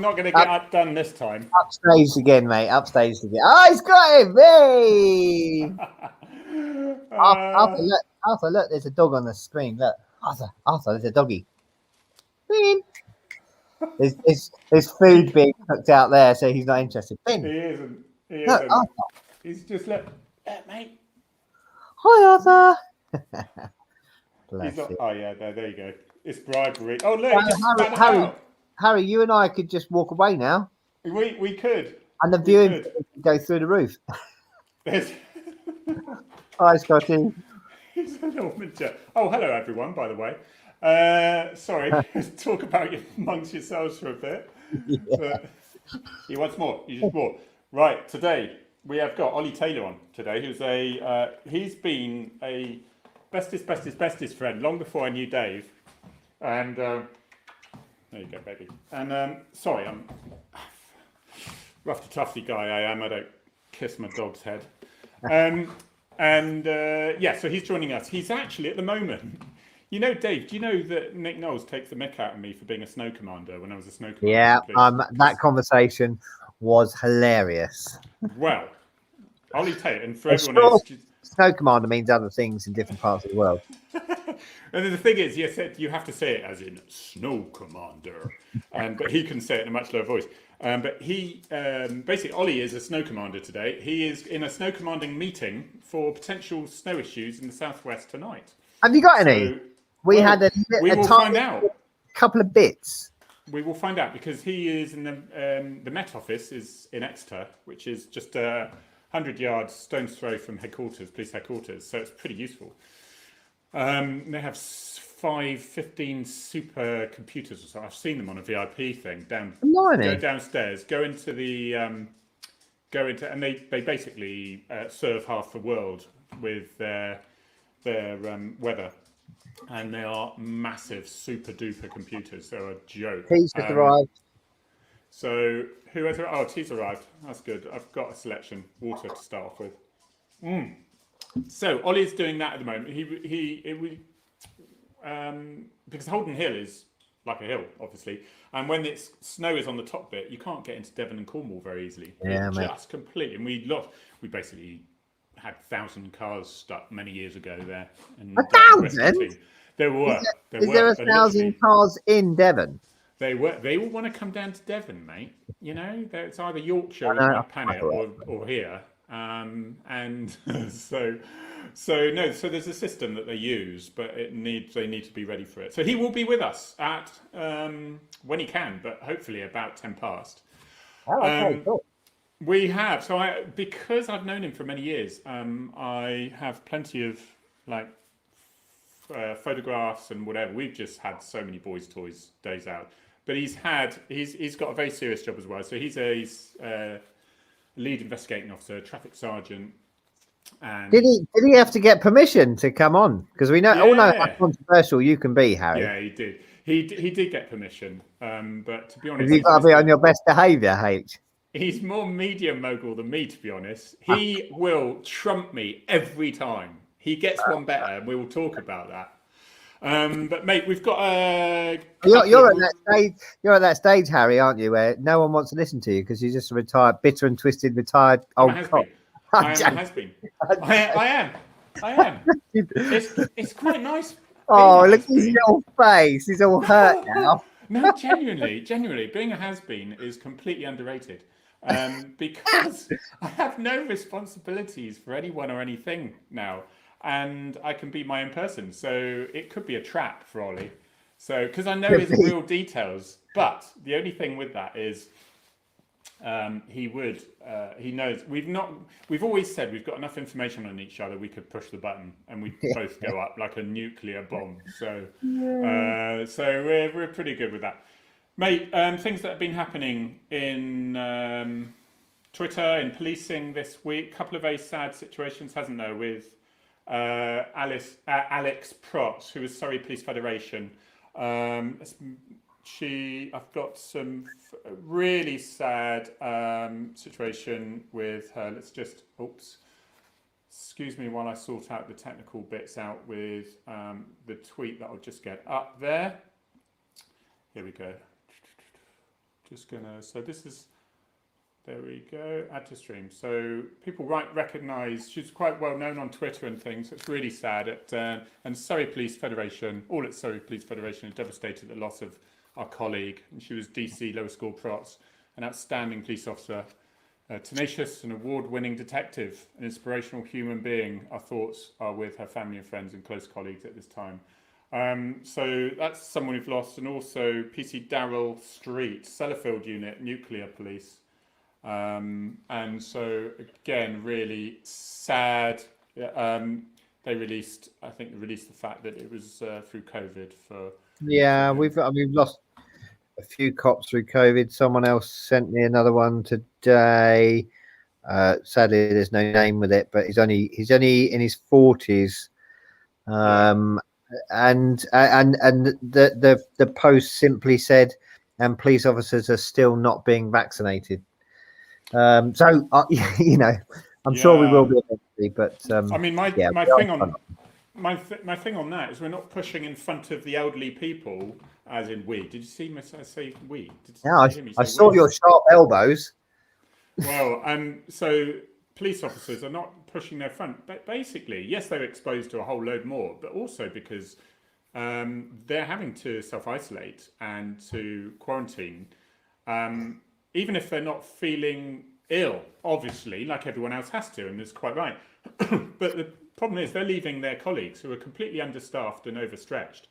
I'm not going to get outdone this time. Upstage again, mate. Upstage again. Oh, he's got him! Hey! Arthur, look, there's a dog on the screen. Look, Arthur, there's a doggy. There's food being cooked out there, so he's not interested. He isn't. Look, Arthur. He's just mate. Hi, Arthur. Bless you. Oh yeah, there you go. It's bribery. Oh look, Harry, you and I could just walk away now. We could. And the viewing could go through the roof. Hi, Scotty. He's a little midget. Oh, hello everyone, by the way. Sorry, talk about you amongst yourselves for a bit. Yeah. He wants more. He just more. Right, today we have got Olly Tayler on today, who's he's been a bestest friend long before I knew Dave. And there you go, baby. And sorry, I'm rough to toughy guy. I am. I don't kiss my dog's head. Yeah, so he's joining us. He's actually at the moment. You know, Dave, do you know that Nick Knowles takes the mick out of me for being a snow commander when I was a snow commander? Yeah, that conversation was hilarious. Well, Olly Tayler, and for everyone else, snow commander means other things in different parts of the world. And the thing is, you have to say it as in snow commander, but he can say it in a much lower voice. But he basically, Olly is a snow commander today. He is in a snow commanding meeting for potential snow issues in the southwest tonight. Have you got any? We will find out. Couple of bits. We will find out because he is in the Met Office is in Exeter, which is just 100 yards, stone's throw from police headquarters. So it's pretty useful. They have 15 super computers or so. I've seen them on a VIP thing. Go downstairs, go into, and they basically serve half the world with their weather. And they are massive, super duper computers. They're a joke. Tea's just arrived. So who has arrived? Oh, Tea's arrived. That's good. I've got a selection. Water to start off with. So Olly's doing that at the moment. Because Holden Hill is like a hill, obviously, and when it's snow is on the top bit, you can't get into Devon and Cornwall very easily. Yeah, just completely. And we basically had 1,000 cars stuck many years ago there. And 1,000? There were. Is there 1,000 cars in Devon? They all want to come down to Devon, mate. You know, it's either Yorkshire or Planet or here. And so there's a system that they use, but they need to be ready for it. So he will be with us at when he can, but hopefully about 10 past. Oh, okay, cool. We have because I've known him for many years. I have plenty of photographs and whatever. We've just had so many boys' toys days out, but he's got a very serious job as well. So he's a lead investigating officer, traffic sergeant. And did he have to get permission to come on? Because we know how controversial you can be, Harry. Yeah, he did. He did get permission, but to be honest, you've got to be on your best behaviour, H. He's more media mogul than me, to be honest. He will trump me every time. He gets one better, and we will talk about that. But mate, we've got You're at that stage, Harry, aren't you? Where no one wants to listen to you because you're just a retired, bitter and twisted retired old cop. I am. It's quite nice. Oh, look at his little face. He's all hurt now. No, genuinely, being a has-been is completely underrated. Because I have no responsibilities for anyone or anything now, and I can be my own person. So it could be a trap for Olly. So because I know his real details, but the only thing with that is he knows we've always said we've got enough information on each other we could push the button and we both go up like a nuclear bomb. So we're pretty good with that. Mate, things that have been happening in Twitter, in policing this week. A couple of very sad situations, hasn't there, with Alex Prott, who was Surrey Police Federation. I've got some really sad situation with her. Let's just, excuse me while I sort out the technical bits out with the tweet that I'll just get up there. Here we go. So this is, there we go, add to stream. So people recognise, she's quite well known on Twitter and things. It's really sad. And Surrey Police Federation, all at Surrey Police Federation are devastated at the loss of our colleague. And she was DC Lower School Prots, an outstanding police officer, a tenacious and award-winning detective, an inspirational human being. Our thoughts are with her family and friends and close colleagues at this time. So that's someone we've lost. And also PC Darrell Street, Sellafield Unit, Nuclear Police. And so again, really sad. They released the fact that it was through COVID. We've lost a few cops through COVID. Someone else sent me another one today. Sadly, there's no name with it, but he's only in his 40s. And the post simply said, and police officers are still not being vaccinated. I'm sure we will be eventually, but I mean, my thing on that is we're not pushing in front of the elderly people, as in we. Did you see me say we? I saw your sharp elbows. Well, so police officers are not pushing their front, but basically, yes, they're exposed to a whole load more, but also because they're having to self-isolate and to quarantine. Even if they're not feeling ill, obviously, like everyone else has to, and it's quite right. But the problem is they're leaving their colleagues who are completely understaffed and overstretched.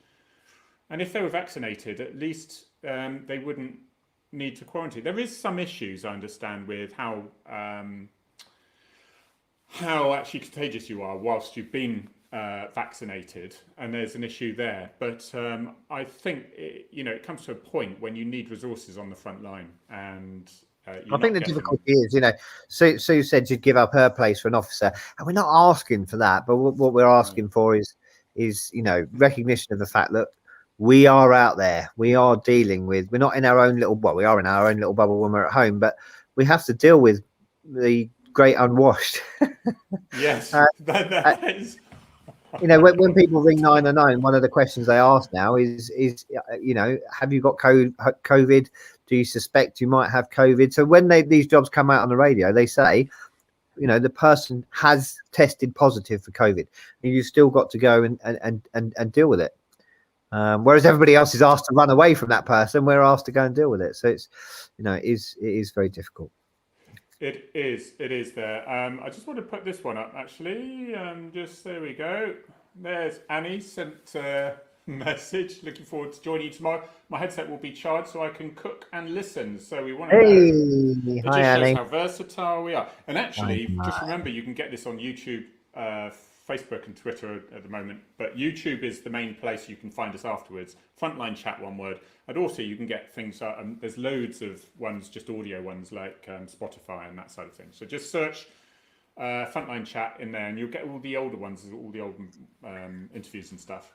And if they were vaccinated, at least they wouldn't need to quarantine. There is some issues, I understand, with how actually contagious you are whilst you've been vaccinated, and there's an issue there. But I think it comes to a point when you need resources on the front line, and I think the difficulty is, Sue said she'd give up her place for an officer, and we're not asking for that. But what we're asking for is recognition of the fact that we are out there, we are dealing with. We're not in our own little. Well, we are in our own little bubble when we're at home, but we have to deal with the great unwashed. Yes, that is. When people ring 999, one of the questions they ask now is have you got COVID? Do you suspect you might have COVID? So when these jobs come out on the radio, they say, the person has tested positive for COVID, and you've still got to go and deal with it. Whereas everybody else is asked to run away from that person, we're asked to go and deal with it. So it's, it is very difficult. It is there. I just want to put this one up, actually. There we go. There's Annie sent a message. Looking forward to joining you tomorrow. My headset will be charged so I can cook and listen. So we want to know. It just shows how versatile we are. And actually, just remember, you can get this on YouTube, Facebook and Twitter at the moment. But YouTube is the main place you can find us afterwards. Frontline Chat, one word. And also you can get things, there's loads of ones, just audio ones like Spotify and that side of things. So just search Frontline Chat in there and you'll get all the older ones, all the old interviews and stuff.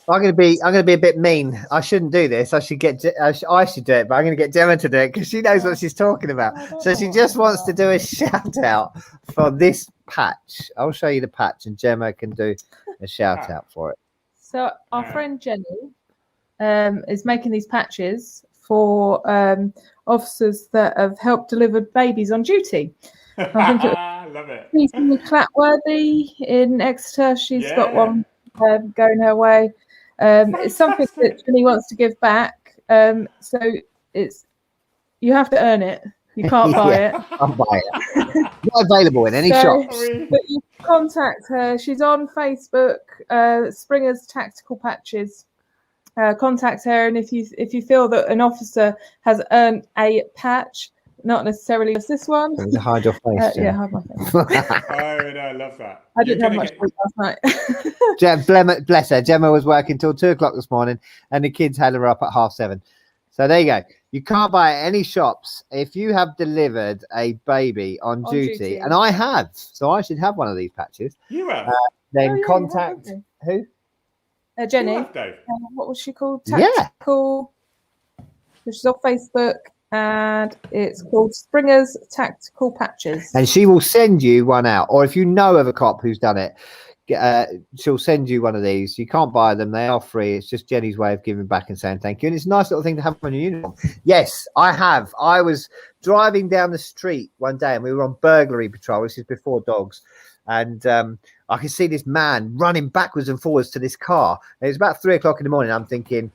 I'm going to be a bit mean. I shouldn't do this. I should do it, but I'm going to get Gemma to do it because she knows what she's talking about. So she just wants to do a shout out for this patch. I'll show you the patch and Gemma can do a shout out for it. So our friend Jenny is making these patches for officers that have helped deliver babies on duty. I think love it. She's in Clatworthy in Exeter. She's got one going her way. It's something that Jenny wants to give back. So you have to earn it. You can't buy it. I'll buy it. Not available in any shops. But you contact her. She's on Facebook, Springer's Tactical Patches. Contact her, and if you feel that an officer has earned a patch, not necessarily just this one. Hide your face. Hide my face. Oh, no, I love that. I didn't have much sleep last night. Bless her. Gemma was working till 2:00 this morning, and the kids had her up at 7:30. So there you go. You can't buy at any shops if you have delivered a baby on duty, and I have. So I should have one of these patches. You have. Then contact who? Jenny. What was she called? Tactical. She's on Facebook. And it's called Springer's Tactical Patches. And she will send you one out. Or if you know of a cop who's done it, she'll send you one of these. You can't buy them; they are free. It's just Jenny's way of giving back and saying thank you, and it's a nice little thing to have on your uniform. Yes, I have. I was driving down the street one day, and we were on burglary patrol. This is before dogs, and I could see this man running backwards and forwards to this car. And it was about 3 o'clock in the morning. I'm thinking,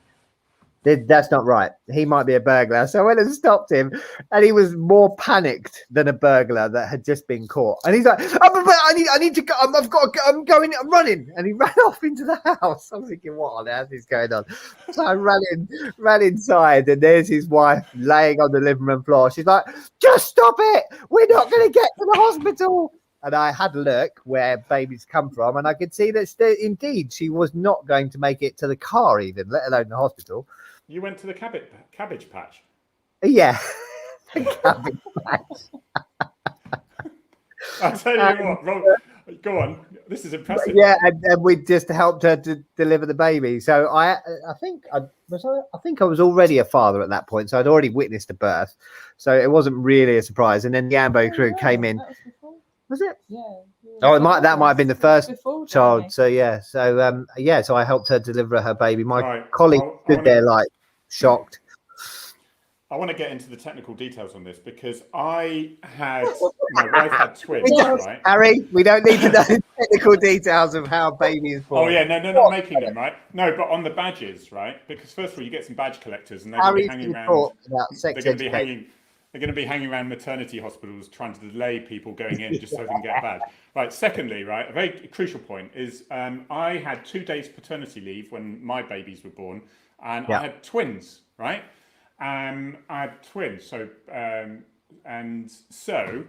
that's not right. He might be a burglar. So I went and stopped him, and he was more panicked than a burglar that had just been caught. And he's like, I need to go. I'm going, I'm running. And he ran off into the house. I'm thinking, what on earth is going on? So I ran inside, and there's his wife laying on the living room floor. She's like, just stop it. We're not going to get to the hospital. And I had a look where babies come from, and I could see that indeed she was not going to make it to the car even, let alone the hospital. You went to the cabbage patch? Yeah. The cabbage patch. I'll tell you what, Rob, go on. This is impressive. Yeah, and we just helped her to deliver the baby. So I think I was already a father at that point, so I'd already witnessed the birth. So it wasn't really a surprise. And then the Ambo crew came in. Was it? Yeah. Oh, that might have been the first child. Johnny. So yeah, so I helped her deliver her baby. My Right. colleague stood there like shocked. I want to get into the technical details on this because my wife had twins, right? Harry, we don't need to know the technical details of how a baby is born. Oh yeah, no, not making them, right? No, but on the badges, right? Because first of all, you get some badge collectors, and they're going to be hanging around. They're going to be hanging around maternity hospitals trying to delay people going in just so they can get a badge. Right. Secondly, right, a very crucial point is I had 2 days paternity leave when my babies were born, and I had twins, right? I had twins, so and so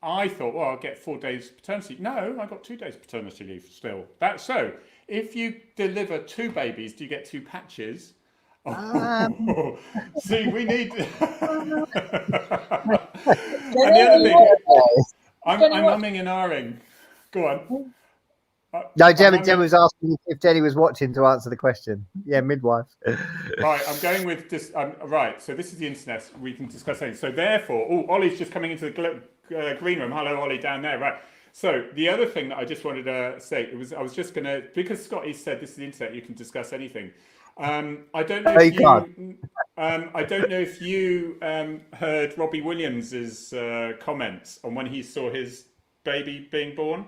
I thought, well, I'll get 4 days paternity. No, I got 2 days paternity leave still. That's so. If you deliver 2 babies, do you get 2 patches? Oh, see, we need. And the other thing, I'm umming and ahhing. Go on. No, Gemma was asking if Jenny was watching to answer the question. Yeah, midwife. Right, I'm going with this. Right, so this is the internet. We can discuss things. So therefore, Ollie's just coming into the green room. Hello, Ollie, down there. Right. So the other thing that I just wanted to say I was just going to, because Scotty said this is the internet, you can discuss anything. I don't know if you heard Robbie Williams's comments on when he saw his baby being born.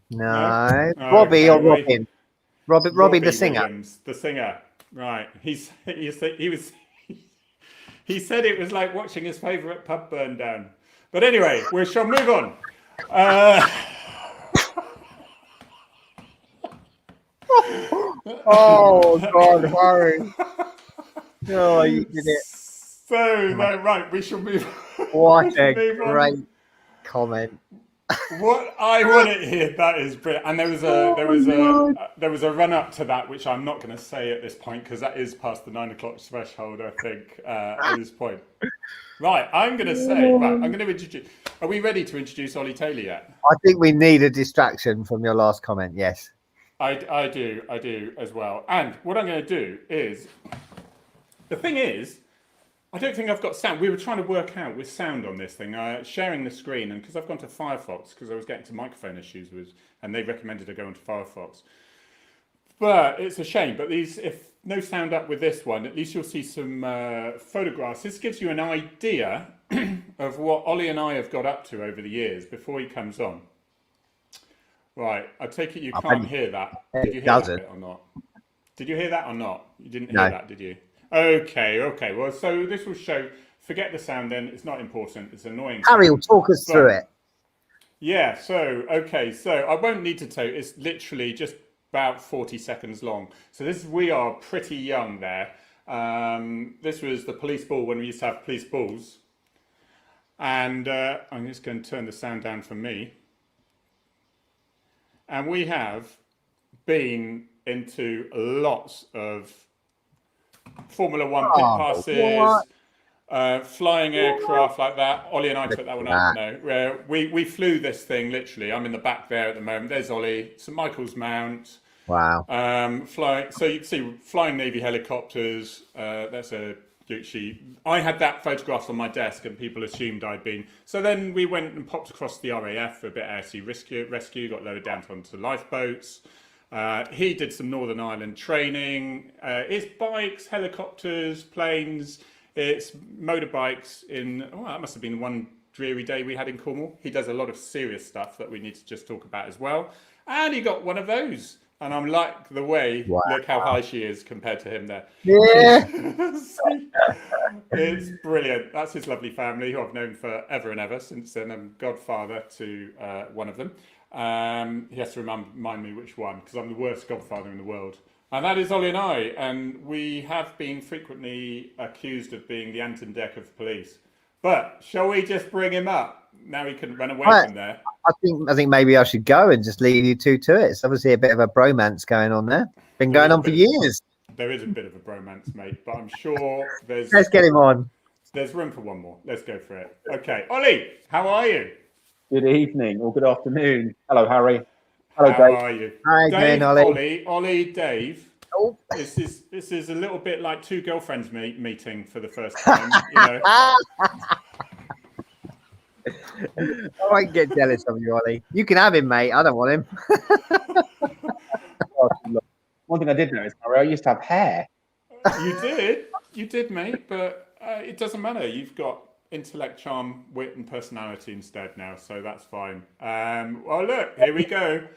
No? Robbie or Robin? Robbie the singer. Williams, the singer. Right. He said it was like watching his favourite pub burn down. But anyway, we shall move on. Oh God, Harry! Oh, you did it. So no, right, we shall move. What a great comment! What I want to hear, that is brilliant. And there was a run up to that, which I'm not going to say at this point because that is past the 9 o'clock threshold, I think, at this point. Right, I'm going to say. Right, I'm going to introduce. Are we ready to introduce Olly Tayler yet? I think we need a distraction from your last comment. Yes. I do as well. And what I'm going to do is, the thing is, I don't think I've got sound. We were trying to work out with sound on this thing, sharing the screen, and because I've gone to Firefox, because I was getting to microphone issues, and they recommended I go into Firefox. But it's a shame. But if no sound up with this one, at least you'll see some photographs. This gives you an idea of what Ollie and I have got up to over the years before he comes on. Right, I take it you can't hear that. Did you hear that bit or not? Did you hear that or not? You didn't hear that, did you? Okay. Well, so this will show. Forget the sound then. It's not important. It's annoying. Harry will talk us through it. Yeah, so I won't need to tell you. It's literally just about 40 seconds long. So we are pretty young there. This was the police ball when we used to have police balls. And I'm just going to turn the sound down for me. And we have been into lots of Formula One pit passes, flying aircraft like that. Ollie and I took that one up. No, we flew this thing literally. I'm in the back there at the moment. There's Ollie, St Michael's Mount. Wow. Flying. So you can see flying Navy helicopters. That's a I had that photograph on my desk, and people assumed I'd been. So then we went and popped across the RAF for a bit of air sea rescue, got loaded down onto lifeboats. He did some Northern Ireland training. It's bikes, helicopters, planes. It's motorbikes that must have been one dreary day we had in Cornwall. He does a lot of serious stuff that we need to just talk about as well. And he got one of those. And I'm like the way, look how high she is compared to him there. Yeah. It's brilliant. That's his lovely family, who I've known forever and ever, since then I'm godfather to one of them. He has to remind me which one, because I'm the worst godfather in the world. And that is Ollie and I. And we have been frequently accused of being the Ant and Dec of police. But shall we just bring him up? Now he can run away from there. I think maybe I should go and just leave you two to it. It's obviously a bit of a bromance going on there. Been going on for years. There is a bit of a bromance, mate, but I'm sure there's... Let's get him on. There's room for one more. Let's go for it. Okay. Ollie, how are you? Good evening or good afternoon. Hello, Harry. Hello, How Dave. are you? Hi, Dave, Ollie. Ollie, Dave. Oh. This is a little bit like two girlfriends meeting for the first time, you know. Oh, I can get jealous of you, Ollie. You can have him, mate. I don't want him. One thing I did notice, Harry, I used to have hair. You did, mate. But it doesn't matter. You've got intellect, charm, wit, and personality instead now, so that's fine. Well, look, here we go.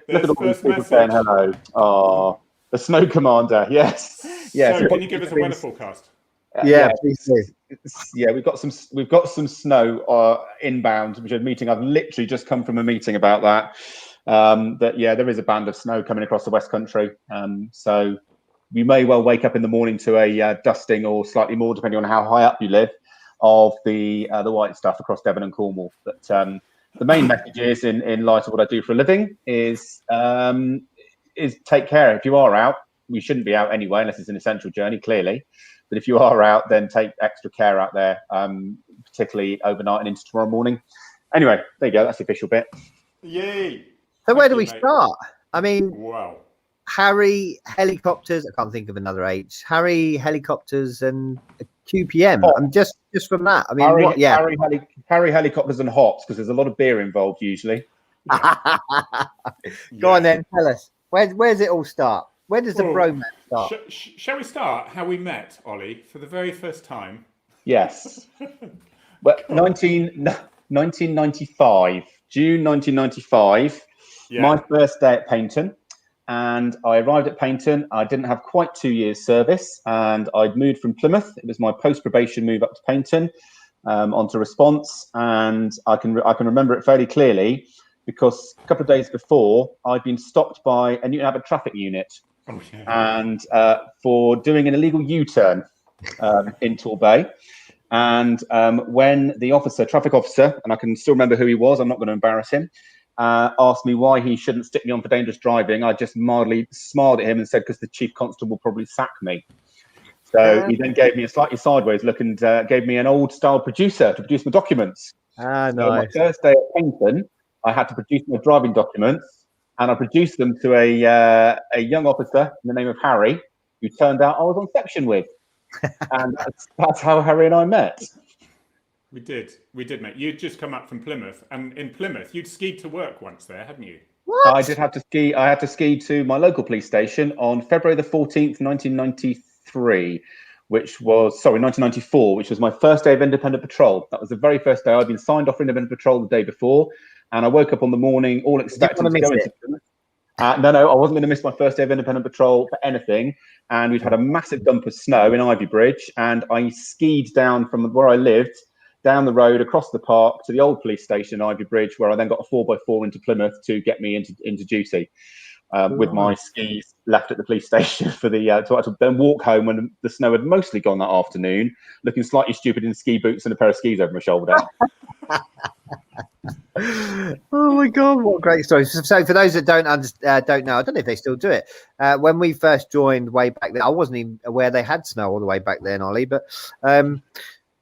Look at all these people saying hello. Oh, the Snow Commander. Yes. Yes. So, can you give us a weather forecast? Yeah, please do. Yeah, we've got some snow inbound, which is a meeting. I've literally just come from a meeting about that. There is a band of snow coming across the West Country. So we may well wake up in the morning to a dusting, or slightly more, depending on how high up you live, of the white stuff across Devon and Cornwall. But the main message is, in light of what I do for a living, is take care. If you are out, we shouldn't be out anyway, unless it's an essential journey, clearly. But if you are out, then take extra care out there, particularly overnight and into tomorrow morning. Anyway, there you go. That's the official bit. Yay! So where do we start? I mean, wow. Harry Helicopters. I can't think of another H. Harry Helicopters and QPM. I'm just from that. I mean, Harry Helicopters and hops, because there's a lot of beer involved usually. Yeah. Go on then. Tell us. Where's it all start? Where does the bromance start? Shall we start how we met, Ollie, for the very first time? Yes. Well, 1995, June 1995, my first day at Paignton. And I arrived at Paignton. I didn't have quite 2 years service, and I'd moved from Plymouth. It was my post-probation move up to Paignton, onto response. And I can remember it fairly clearly, because a couple of days before, I'd been stopped by a Newton Abbot traffic unit. Oh, yeah. And for doing an illegal U-turn in Torbay. And when the traffic officer, and I can still remember who he was, I'm not going to embarrass him, asked me why he shouldn't stick me on for dangerous driving, I just mildly smiled at him and said, because the chief constable will probably sack me. So he then gave me a slightly sideways look and gave me an old-style producer to produce my documents. Ah, so nice. My first day at Paignton, I had to produce my driving documents. And I produced them to a young officer in the name of Harry, who turned out I was on section with. And that's how Harry and I met. We did, mate. You'd just come up from Plymouth, and in Plymouth, you'd skied to work once there, hadn't you? What? I did have to ski. I had to ski to my local police station on February the 14th, 1993, 1994, which was my first day of independent patrol. That was the very first day. I'd been signed off for independent patrol the day before. And I woke up on the morning all expecting to go into Plymouth. No, I wasn't going to miss my first day of independent patrol for anything. And we'd had a massive dump of snow in Ivy Bridge. And I skied down from where I lived, down the road, across the park to the old police station in Ivy Bridge, where I then got a 4x4 into Plymouth to get me into duty. With my skis left at the police station for to then walk home when the snow had mostly gone that afternoon, looking slightly stupid in ski boots and a pair of skis over my shoulder. Oh my God, what a great story. So for those that don't know, I don't know if they still do it. When we first joined way back then, I wasn't even aware they had snow all the way back then, Ollie, but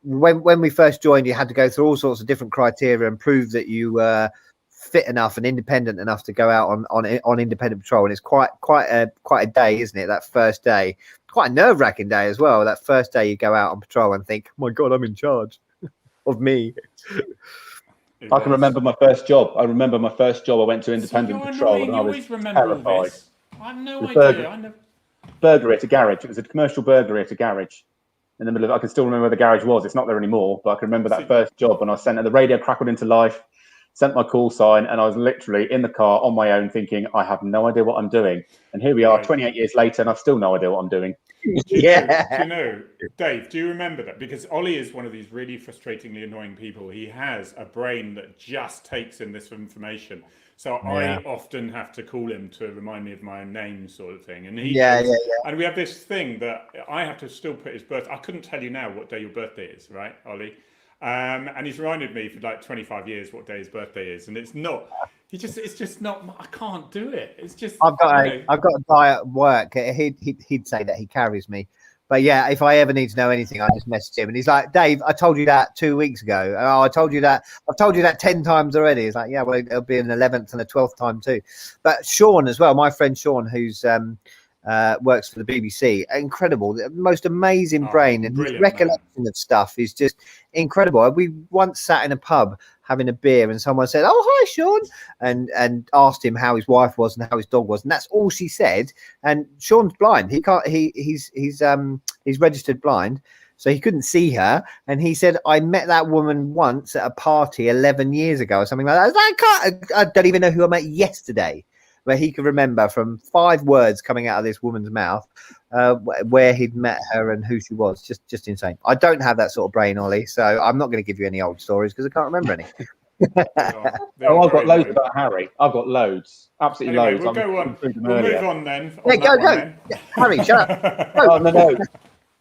when we first joined, you had to go through all sorts of different criteria and prove that you were fit enough and independent enough to go out on independent patrol. And it's quite a day, isn't it, that first day? quite a nerve-wracking day as well. That first day you go out on patrol and think, oh my God, I'm in charge of me. I can remember my first job. I remember my first job. I went to independent you're patrol, annoying. and You I was always remember all terrified. this. I have no The idea. Burglary at a garage. It was a commercial burglary at a garage in the middle of. I can still remember where the garage was. It's not there anymore, but I can remember that first job when I was sent, and the radio crackled into life. Sent my call sign, and I was literally in the car on my own, thinking, I have no idea what I'm doing. And here we are, 28 years later, and I've still no idea what I'm doing. Do you know, Dave, do you remember that? Because Ollie is one of these really frustratingly annoying people. He has a brain that just takes in this information. So I often have to call him to remind me of my own name, sort of thing. And he knows, and we have this thing that I have to still put his birth. I couldn't tell you now what day your birthday is, right, Ollie? And he's reminded me for like 25 years what day his birthday is, and it's not. It's just not. I can't do it. It's just. I've got a guy at work. He'd say that he carries me, but yeah, if I ever need to know anything, I just message him, and he's like, "Dave, I told you that 2 weeks ago. Oh, I told you that. I've told you that 10 times already." He's like, "Yeah, well, it'll be an 11th and a 12th time too." But Sean as well, my friend Sean, who's works for the BBC, incredible, the most amazing brain, and his recollection of stuff is just incredible. We once sat in a pub having a beer, and someone said, "Oh, hi, Sean," and asked him how his wife was and how his dog was, and that's all she said. And Sean's blind; he can't. He's registered blind, so he couldn't see her. And he said, "I met that woman once at a party 11 years ago, or something like that. I don't even know who I met yesterday." Where he could remember from 5 words coming out of this woman's mouth where he'd met her and who she was. Just insane. I don't have that sort of brain, Ollie, so I'm not going to give you any old stories because I can't remember any. I've got loads about Harry. I've got loads, absolutely loads. We'll go on. We'll move on then. Go. Harry, shut up. Oh, no.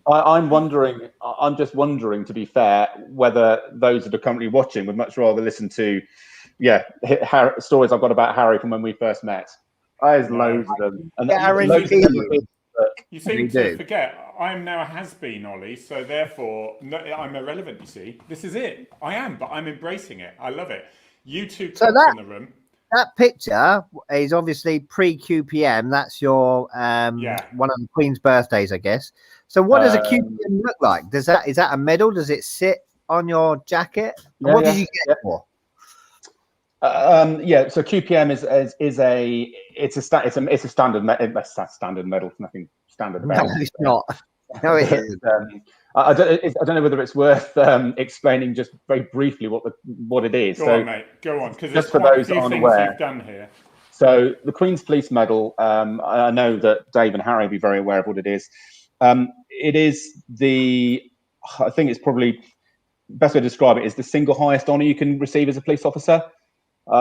I'm just wondering, to be fair, whether those that are currently watching would much rather listen to stories I've got about Harry from when we first met. There's loads of them. And you seem to forget I'm now a has-been, Ollie, so therefore I'm irrelevant, you see. This is it. I am, but I'm embracing it. I love it. You two in the room. That picture is obviously pre-QPM. That's your one of the Queen's birthdays, I guess. So what does a QPM look like? Is that a medal? Does it sit on your jacket? What did you get it for? So QPM is a standard medal. Nothing standard about it. No, it's not. No, it isn't. I don't know whether it's worth explaining just very briefly what it is. Go on, mate. Go on, because just for those that aren't aware, you've done here. So the Queen's Police Medal. I know that Dave and Harry will be very aware of what it is. It is I think it's probably the best way to describe it is the single highest honour you can receive as a police officer.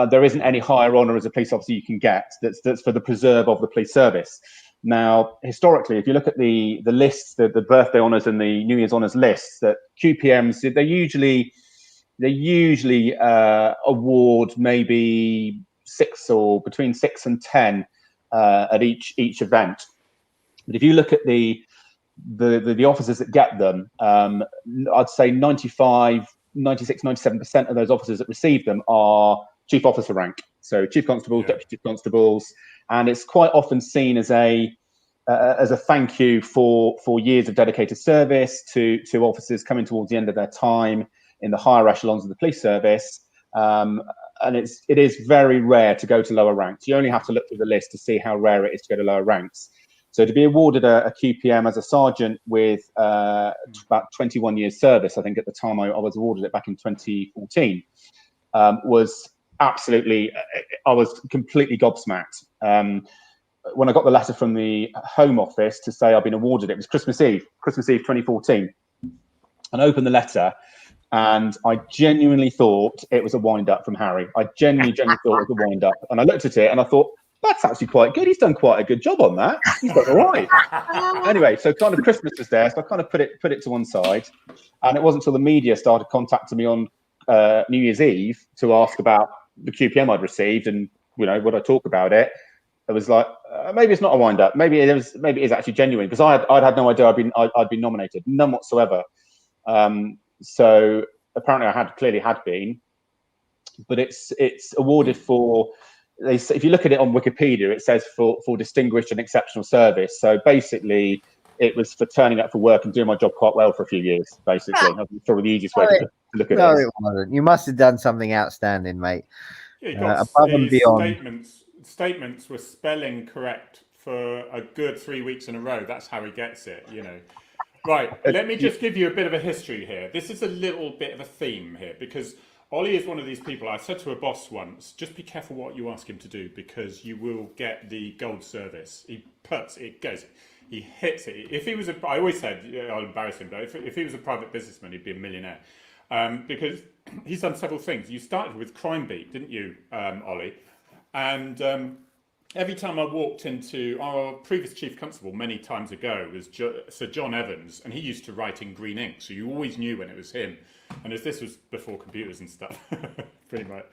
There isn't any higher honour as a police officer you can get that's for the preserve of the police service. Now, historically, if you look at the lists, the birthday honours and the New Year's honours lists, that QPMs they usually award maybe 6 or between 6 and 10 at each event. But if you look at the officers that get them, I'd say 96, 97% of those officers that receive them are chief officer rank, so chief constables, deputy chief constables, and it's quite often seen as a thank you for years of dedicated service to officers coming towards the end of their time in the higher echelons of the police service. And it is very rare to go to lower ranks. You only have to look through the list to see how rare it is to go to lower ranks. So to be awarded a QPM as a sergeant with about 21 years service, I think at the time I was awarded it back in 2014, was absolutely, I was completely gobsmacked. When I got the letter from the Home Office to say I've been awarded it was Christmas Eve 2014. And I opened the letter and I genuinely thought it was a wind-up from Harry. I genuinely thought it was a wind-up. And I looked at it and I thought, that's actually quite good. He's done quite a good job on that. He's done all right. Anyway, so kind of Christmas was there, so I kind of put it to one side. And it wasn't until the media started contacting me on New Year's Eve to ask about the QPM I'd received and would I talk about it. It was like maybe it's not a wind up. Maybe it is actually genuine, because I'd had no idea I'd been nominated, none whatsoever. So apparently I clearly had been, but it's awarded for. If you look at it on Wikipedia, it says for distinguished and exceptional service. So basically, it was for turning up for work and doing my job quite well for a few years, basically. That's probably the easiest way to look at No, it. it wasn't. You must have done something outstanding, mate. Yeah, you got Above and his beyond. statements were spelling correct for a good 3 weeks in a row. That's how he gets it, you know. Right, let me just give you a bit of a history here. This is a little bit of a theme here, because Ollie is one of these people. I said to a boss once, just be careful what you ask him to do, because you will get the gold service. He puts, it goes, he hits it. If he was I always said, I'll embarrass him, but if he was a private businessman, he'd be a millionaire. Because he's done several things. You started with Crime Beat, didn't you, Ollie? And every time I walked into our previous chief constable many times ago was Sir John Evans, and he used to write in green ink, so you always knew when it was him. And as this was before computers and stuff, pretty much.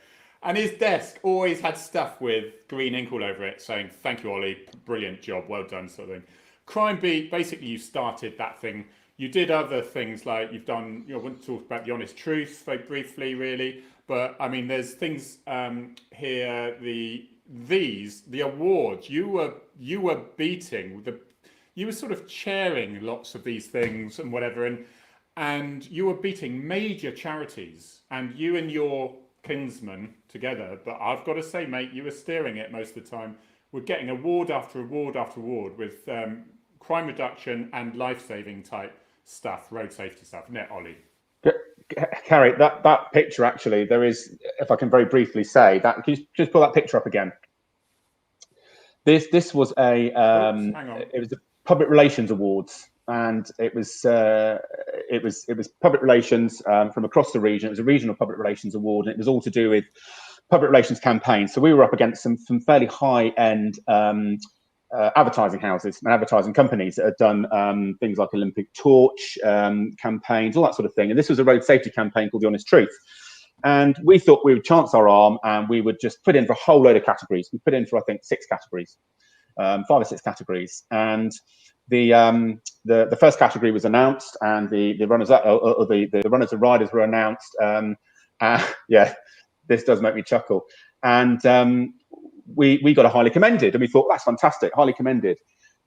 And his desk always had stuff with green ink all over it saying, "Thank you, Ollie, brilliant job, well done," sort of thing. Crime Beat, basically you started that thing. You did other things like you've done, I want to talk about the Honest Truth very briefly, really. But I mean, there's things here, the awards, you were beating, you were sort of chairing lots of these things and whatever, and you were beating major charities, and you and your kinsman together, but I've got to say, mate, you were steering it most of the time. We're getting award after award after award with crime reduction and life-saving type stuff, road safety stuff. Isn't it, Ollie? Carrie, that picture, actually, there is, if I can very briefly say that, can you just pull that picture up again? This was a it was the Public Relations Awards, and it was public relations from across the region. It was a regional public relations award, and it was all to do with public relations campaigns. So we were up against some fairly high-end advertising houses and advertising companies that had done things like Olympic Torch campaigns, all that sort of thing. And this was a road safety campaign called The Honest Truth. And we thought we would chance our arm and we would just put in for a whole load of categories. We put in for, I think, 6 categories, 5 or 6 categories. And the first category was announced, and the runners up, or the runners and riders were announced. Yeah, this does make me chuckle. And we got a highly commended, and we thought, that's fantastic, highly commended.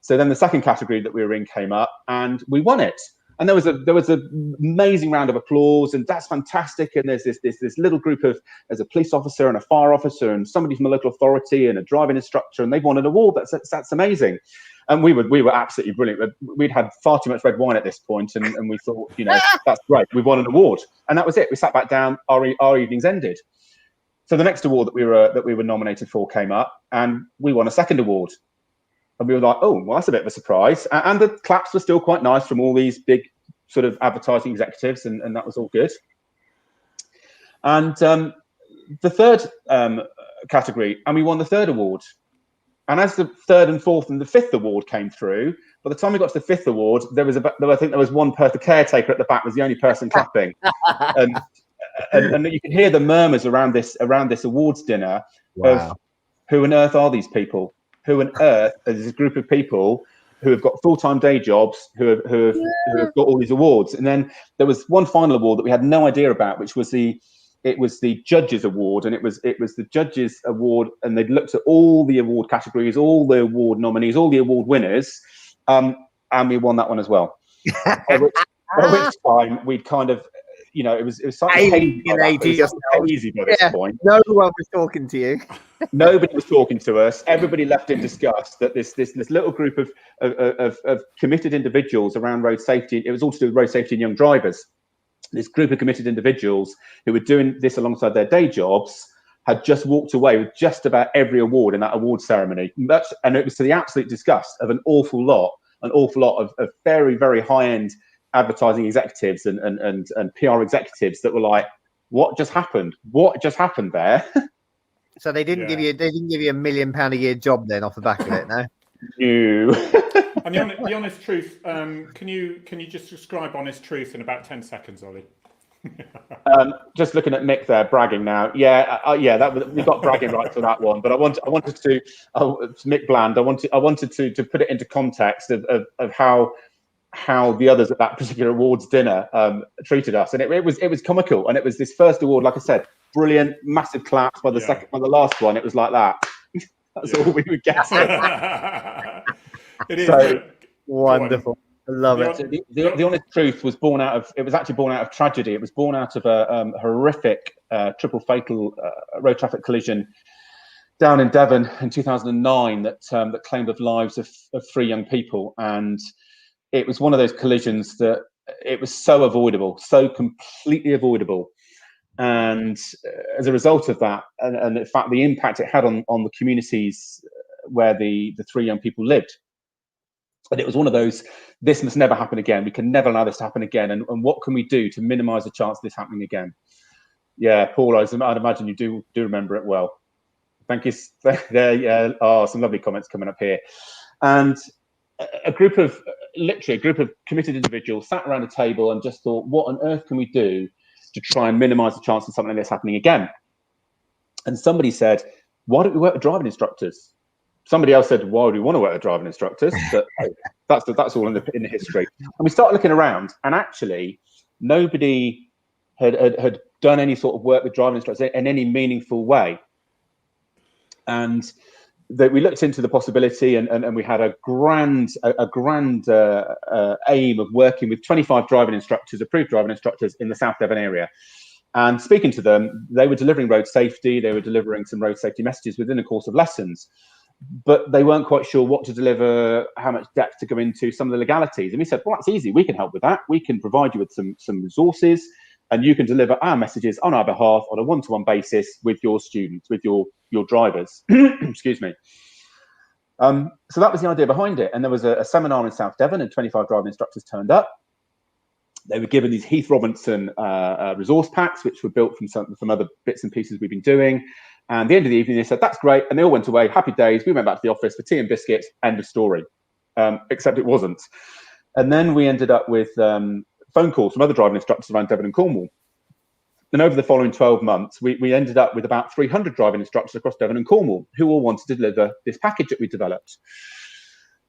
So then the second category that we were in came up, and we won it. And there was an amazing round of applause, and that's fantastic. And there's this little group of, there's a police officer and a fire officer and somebody from a local authority and a driving instructor, and they've won an award. That's amazing. And we were absolutely brilliant. We'd had far too much red wine at this point, and we thought, you know, that's great. We won an award, and that was it. We sat back down. Our evenings ended. So the next award that we were nominated for came up, and we won a second award. And we were like, oh, well, that's a bit of a surprise. And the claps were still quite nice from all these big sort of advertising executives, and that was all good. And the third category, and we won the third award. And as the third and fourth and the fifth award came through, by the time we got to the fifth award, I think there was one person, the caretaker at the back was the only person clapping. And you can hear the murmurs around this awards dinner. Wow. Of who on earth are these people? Who on earth is this group of people who have got full-time day jobs, who have got all these awards? And then there was one final award that we had no idea about, which was the judges award, and it was the judges award, and they'd looked at all the award categories, all the award nominees, all the award winners, and we won that one as well. By which time we'd kind of, you know, it was slightly hazy by this point. No one was talking to you. Nobody was talking to us. Everybody left in disgust that this little group of committed individuals around road safety. It was all to do with road safety and young drivers. This group of committed individuals who were doing this alongside their day jobs had just walked away with just about every award in that award ceremony. And it was to the absolute disgust of an awful lot of very, very high-end advertising executives and PR executives that were like, what just happened? What just happened there? So they didn't give you £1 million a year job then off the back of it, no? No. And the honest truth, can you just describe Honest Truth in about 10 seconds, Ollie? Just looking at Mick there bragging now. We got bragging rights for that one, but I wanted to Mick Bland. I wanted to put it into context of how the others at that particular awards dinner treated us, and it was comical. And it was this first award, like I said, brilliant, massive claps. By the by the last one, it was like that. That's all we would get. It is so wonderful. I love The it. So the honest truth was born out of, it was actually born out of tragedy. It was born out of a horrific triple fatal road traffic collision down in Devon in 2009 that claimed the lives of 3 young people. And it was one of those collisions that it was so avoidable, so completely avoidable. And as a result of that, and in fact, the impact it had on the communities where the 3 young people lived, and it was one of those, this must never happen again. We can never allow this to happen again. And what can we do to minimize the chance of this happening again? Yeah, Paul, I'd imagine you do remember it well. Thank you. There, yeah. Oh, some lovely comments coming up here. And a group of committed individuals sat around a table and just thought, what on earth can we do to try and minimize the chance of something like this happening again? And somebody said, why don't we work with driving instructors? Somebody else said, why would we want to work with driving instructors? But that's all in the history. And we started looking around, and actually nobody had done any sort of work with driving instructors in any meaningful way. And we looked into the possibility, and we had a grand aim of working with 25 driving instructors, approved driving instructors in the South Devon area. And speaking to them, they were delivering road safety, they were delivering some road safety messages within a course of lessons, but they weren't quite sure what to deliver, how much depth to go into, some of the legalities. And we said, well, that's easy, we can help with that. We can provide you with some resources, and you can deliver our messages on our behalf on a one-to-one basis with your students, with your drivers. Excuse me. So that was the idea behind it. And there was a seminar in South Devon, and 25 driving instructors turned up. They were given these Heath Robinson resource packs, which were built from other bits and pieces we've been doing. And at the end of the evening, they said, that's great. And they all went away, happy days. We went back to the office for tea and biscuits, end of story. Except it wasn't. And then we ended up with phone calls from other driving instructors around Devon and Cornwall. And over the following 12 months, we ended up with about 300 driving instructors across Devon and Cornwall who all wanted to deliver this package that we developed.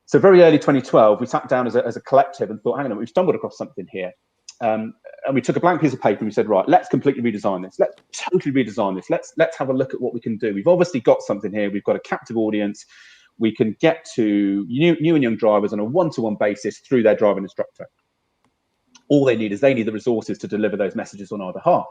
So very early 2012, we sat down as a collective and thought, hang on, we've stumbled across something here. And we took a blank piece of paper and we said, right, let's completely redesign this. Let's totally redesign this. Let's have a look at what we can do. We've obviously got something here. We've got a captive audience. We can get to new and young drivers on a one-to-one basis through their driving instructor. All they need is the resources to deliver those messages on our behalf.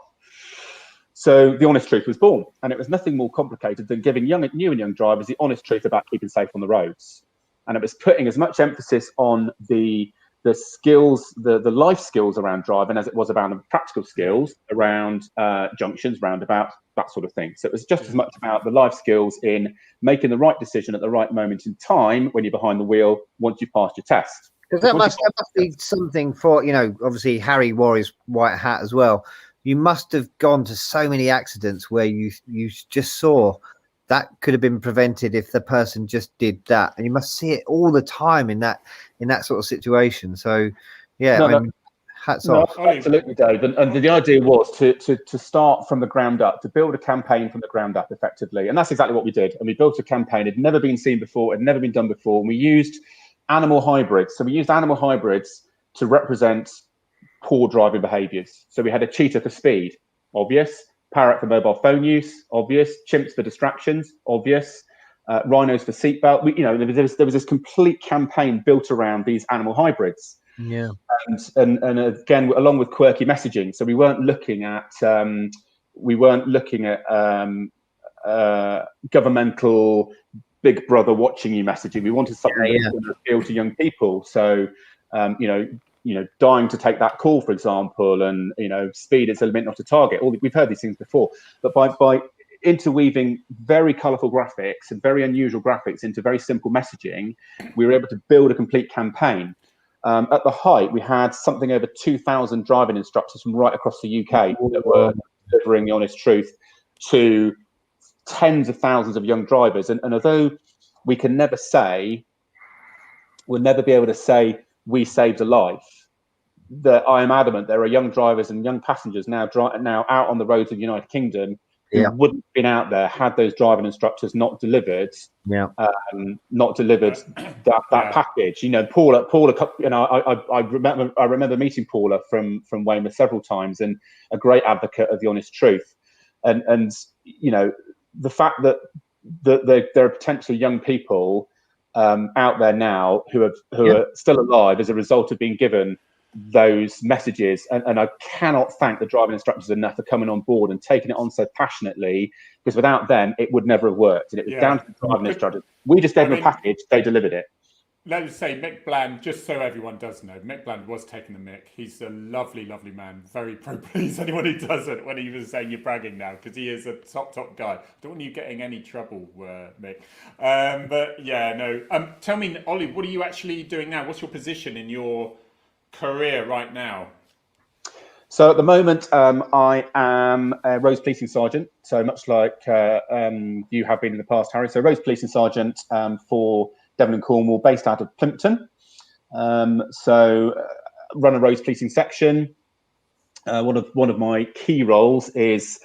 So the honest truth was born, and it was nothing more complicated than giving new and young drivers the honest truth about keeping safe on the roads. And it was putting as much emphasis on the skills, the life skills around driving as it was about the practical skills around junctions, roundabouts, that sort of thing. So it was just as much about the life skills in making the right decision at the right moment in time when you're behind the wheel once you've passed your test. Because that must be something for, obviously Harry wore his white hat as well. You must have gone to so many accidents where you just saw that could have been prevented if the person just did that, and you must see it all the time in that sort of situation. So, yeah, hats off. Absolutely, Dave. And the idea was to start from the ground up, to build a campaign from the ground up effectively, and that's exactly what we did. And we built a campaign; it had never been seen before, it had never been done before. And we used animal hybrids. So we used animal hybrids to represent poor driving behaviours. So we had a cheetah for speed, obvious. Parrot for mobile phone use, obvious. Chimps for distractions, obvious. Rhinos for seatbelt. There was this complete campaign built around these animal hybrids. Yeah. And again, along with quirky messaging. So we weren't looking at governmental Big Brother watching you messaging. We wanted something that was going to appeal to young people. So dying to take that call, for example, and speed is a limit, not a target. We've heard these things before, but by interweaving very colourful graphics and very unusual graphics into very simple messaging, we were able to build a complete campaign. At the height, we had something over 2,000 driving instructors from right across the UK that were delivering the honest truth to tens of thousands of young drivers. And although we can never say, we'll never be able to say we saved a life, that I am adamant there are young drivers and young passengers now out on the roads of the United Kingdom who wouldn't have been out there had those driving instructors not delivered that package. Paula, I remember meeting Paula from Weymouth several times, and a great advocate of the honest truth. And the fact that there are potentially young people out there now who are still alive as a result of being given those messages, and I cannot thank the driving instructors enough for coming on board and taking it on so passionately, because without them it would never have worked, and it was down to the driving instructors. We just gave them a package, they delivered it. Let's say Mick Bland, just so everyone does know, Mick Bland was taking the mick. He's a lovely, lovely man. Very pro-police. Anyone who doesn't, when he was saying you're bragging now, because he is a top guy. Don't want you getting any trouble, Mick. But yeah, no. Tell me, Ollie, what are you actually doing now? What's your position in your career right now? So at the moment, I am a Roads Policing Sergeant. So much like you have been in the past, Harry. So Roads Policing Sergeant for Devon and Cornwall, based out of Plimpton. Run a roads policing section. One of my key roles is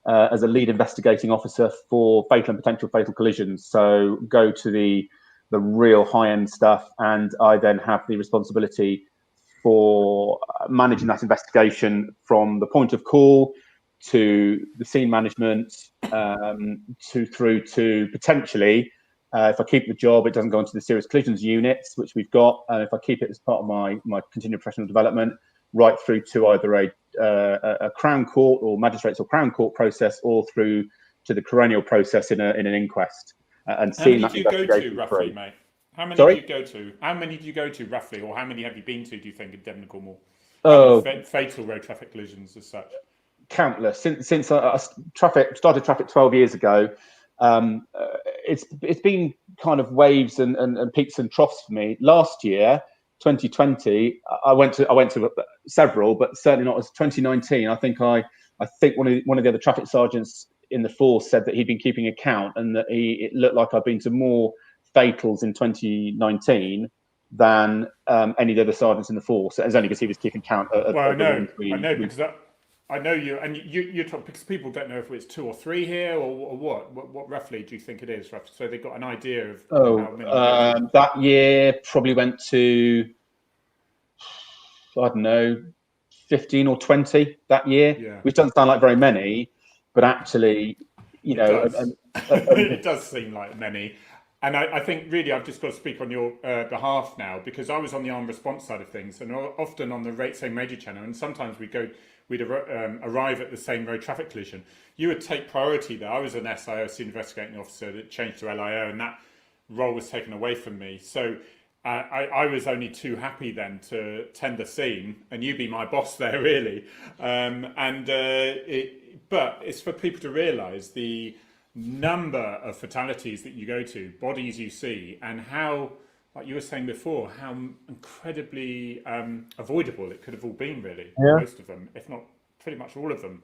as a lead investigating officer for fatal and potential fatal collisions. So go to the real high-end stuff, and I then have the responsibility for managing that investigation from the point of call to the scene management, through to potentially, if I keep the job, it doesn't go into the serious collisions units, which we've got. And if I keep it as part of my continued professional development, right through to either a Crown Court or magistrates or Crown Court process, or through to the coronial process in an inquest. And seeing that investigation. How many do you go to roughly, mate? How many do you go to? How many do you go to roughly, or how many have you been to? Do you think in Devon and Cornwall? Fatal road traffic collisions as such. Countless. Since I started traffic 12 years ago. It's been kind of waves and peaks and troughs for me. Last year, 2020, I went to several, but certainly not as 2019. I think one of the other traffic sergeants in the force said that he'd been keeping account, and that it looked like I'd been to more fatals in 2019 than any of the other sergeants in the force. It's only because he was keeping count of I know because I know you, and you're talking, because people don't know if it's 2 or 3 here, or what roughly do you think it is? So they've got an idea of how many. That year probably went to, I don't know, 15 or 20 that year, which doesn't sound like very many, but actually, it does seem like many. And I think really I've just got to speak on your behalf now, because I was on the armed response side of things, and often on the same radio channel, and sometimes we'd arrive at the same road traffic collision. You would take priority there. I was an SIO, Senior Investigating Officer, that changed to LIO, and that role was taken away from me. So I was only too happy then to tend the scene, and you be my boss there, really. But it's for people to realise the number of fatalities that you go to, bodies you see, and how, like you were saying before, how incredibly avoidable it could have all been, really. Most of them, if not pretty much all of them.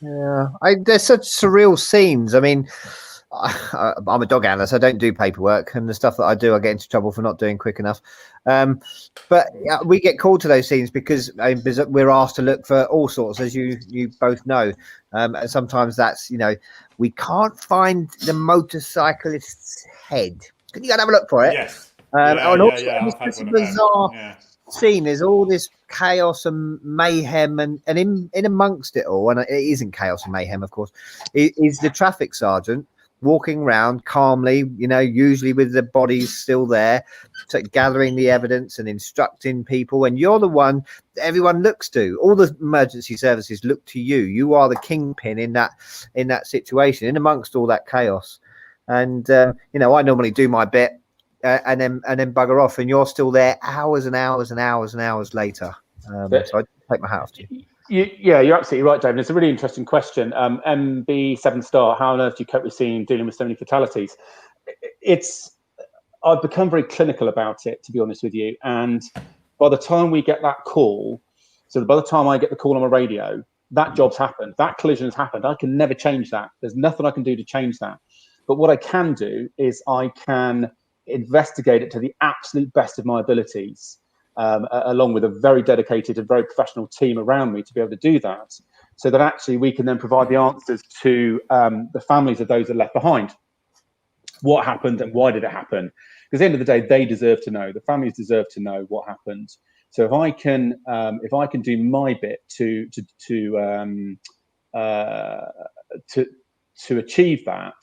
Yeah, they're such surreal scenes. I mean, I'm a dog handler, so I don't do paperwork, and the stuff that I do, I get into trouble for not doing quick enough. But we get called to those scenes because we're asked to look for all sorts, as you both know. And sometimes that's, we can't find the motorcyclist's head. Can you go and have a look for it? Yes. It's just a bizarre scene. There's all this chaos and mayhem, and in amongst it all, and it isn't chaos and mayhem, of course, is the traffic sergeant walking around calmly, usually with the bodies still there, gathering the evidence and instructing people. And you're the one that everyone looks to. All the emergency services look to you. You are the kingpin in that situation, in amongst all that chaos. And I normally do my bit and then bugger off, and you're still there hours and hours and hours and hours later. So I take my hat off to you. You're absolutely right, David. It's a really interesting question. MB7 Star, how on earth do you cope with dealing with so many fatalities? I've become very clinical about it, to be honest with you. And by the time we get that call, so by the time I get the call on my radio, that job's happened, that collision has happened. I can never change that. There's nothing I can do to change that. But what I can do is I can investigate it to the absolute best of my abilities. Along with a very dedicated and very professional team around me to be able to do that, so that actually we can then provide the answers to the families of those that are left behind. What happened and why did it happen? Because at the end of the day, they deserve to know. The families deserve to know what happened. So if I can do my bit to achieve that,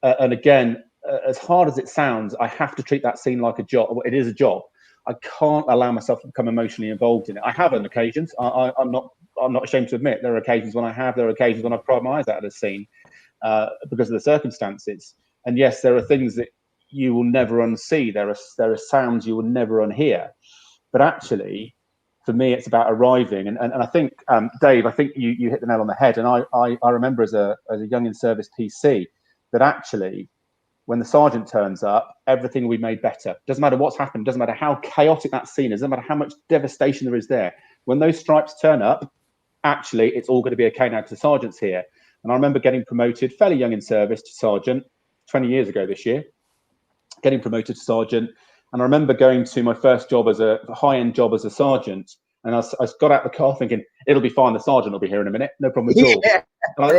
and again, as hard as it sounds, I have to treat that scene like a job. It is a job. I can't allow myself to become emotionally involved in it. I have on occasions. I'm not ashamed to admit there are occasions when I have. There are occasions when I've cried my eyes out at a scene because of the circumstances. And yes, there are things that you will never unsee. There are sounds you will never unhear. But actually, for me, it's about arriving. And I think, Dave, I think you hit the nail on the head. And I remember as a young in service PC that actually, when the sergeant turns up, everything will be made better. Doesn't matter what's happened. Doesn't matter how chaotic that scene is. Doesn't matter how much devastation there is there. When those stripes turn up, actually, it's all going to be okay now because the sergeant's here. And I remember getting promoted fairly young in service to sergeant 20 years ago this year, getting promoted to sergeant. And I remember going to my first job as a high-end job as a sergeant. And I got out the car thinking, it'll be fine. The sergeant will be here in a minute. No problem at all. Yeah. And I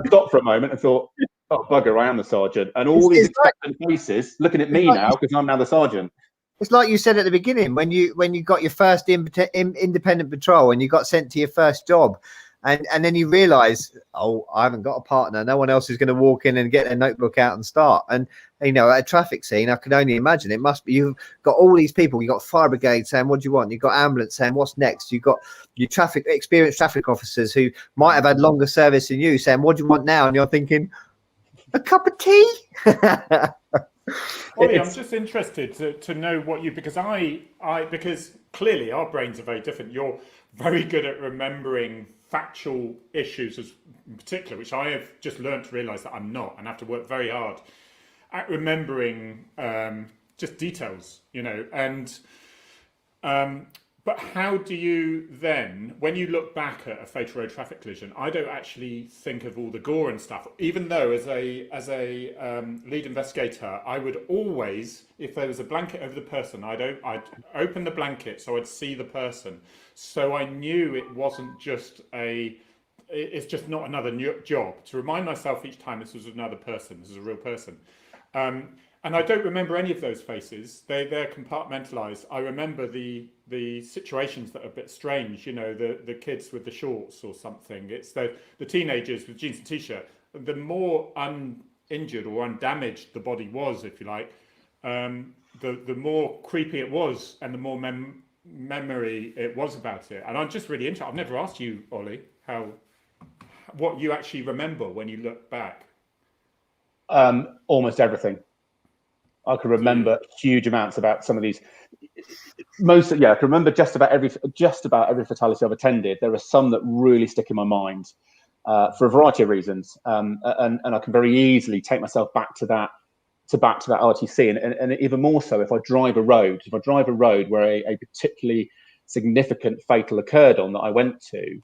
stopped for a moment and thought, oh, bugger, I am the sergeant. And all these expectant faces looking at me now because I'm now the sergeant. It's like you said at the beginning, when you got your first independent patrol and you got sent to your first job, and then you realise, oh, I haven't got a partner. No one else is going to walk in and get their notebook out and start. And at a traffic scene, I can only imagine it must be. You've got all these people. You've got fire brigade saying, "What do you want?" You've got ambulance saying, "What's next?" You've got your experienced traffic officers who might have had longer service than you saying, "What do you want now?" And you're thinking, a cup of tea. Ollie, I'm just interested to know what you, because because clearly our brains are very different. You're very good at remembering factual issues in particular, which I have just learned to realise that I'm not, and have to work very hard at remembering just details, and but how do you then, when you look back at a fatal road traffic collision, I don't actually think of all the gore and stuff, even though as a lead investigator, I would always, if there was a blanket over the person, I'd open the blanket so I'd see the person. So I knew it wasn't just it's just not another job. To remind myself each time this was another person, this is a real person. And I don't remember any of those faces. They're compartmentalised. I remember the situations that are a bit strange. The kids with the shorts or something. It's the teenagers with jeans and t-shirt. The more uninjured or undamaged the body was, if you like, the more creepy it was, and the more memory it was about it. And I'm just really interested. I've never asked you, Ollie, what you actually remember when you look back. Almost everything. I can remember huge amounts about some of these. I can remember just about every fatality I've attended. There are some that really stick in my mind for a variety of reasons, and I can very easily take myself back to that RTC, and even more so if I drive a road. If I drive a road where a particularly significant fatal occurred on that I went to,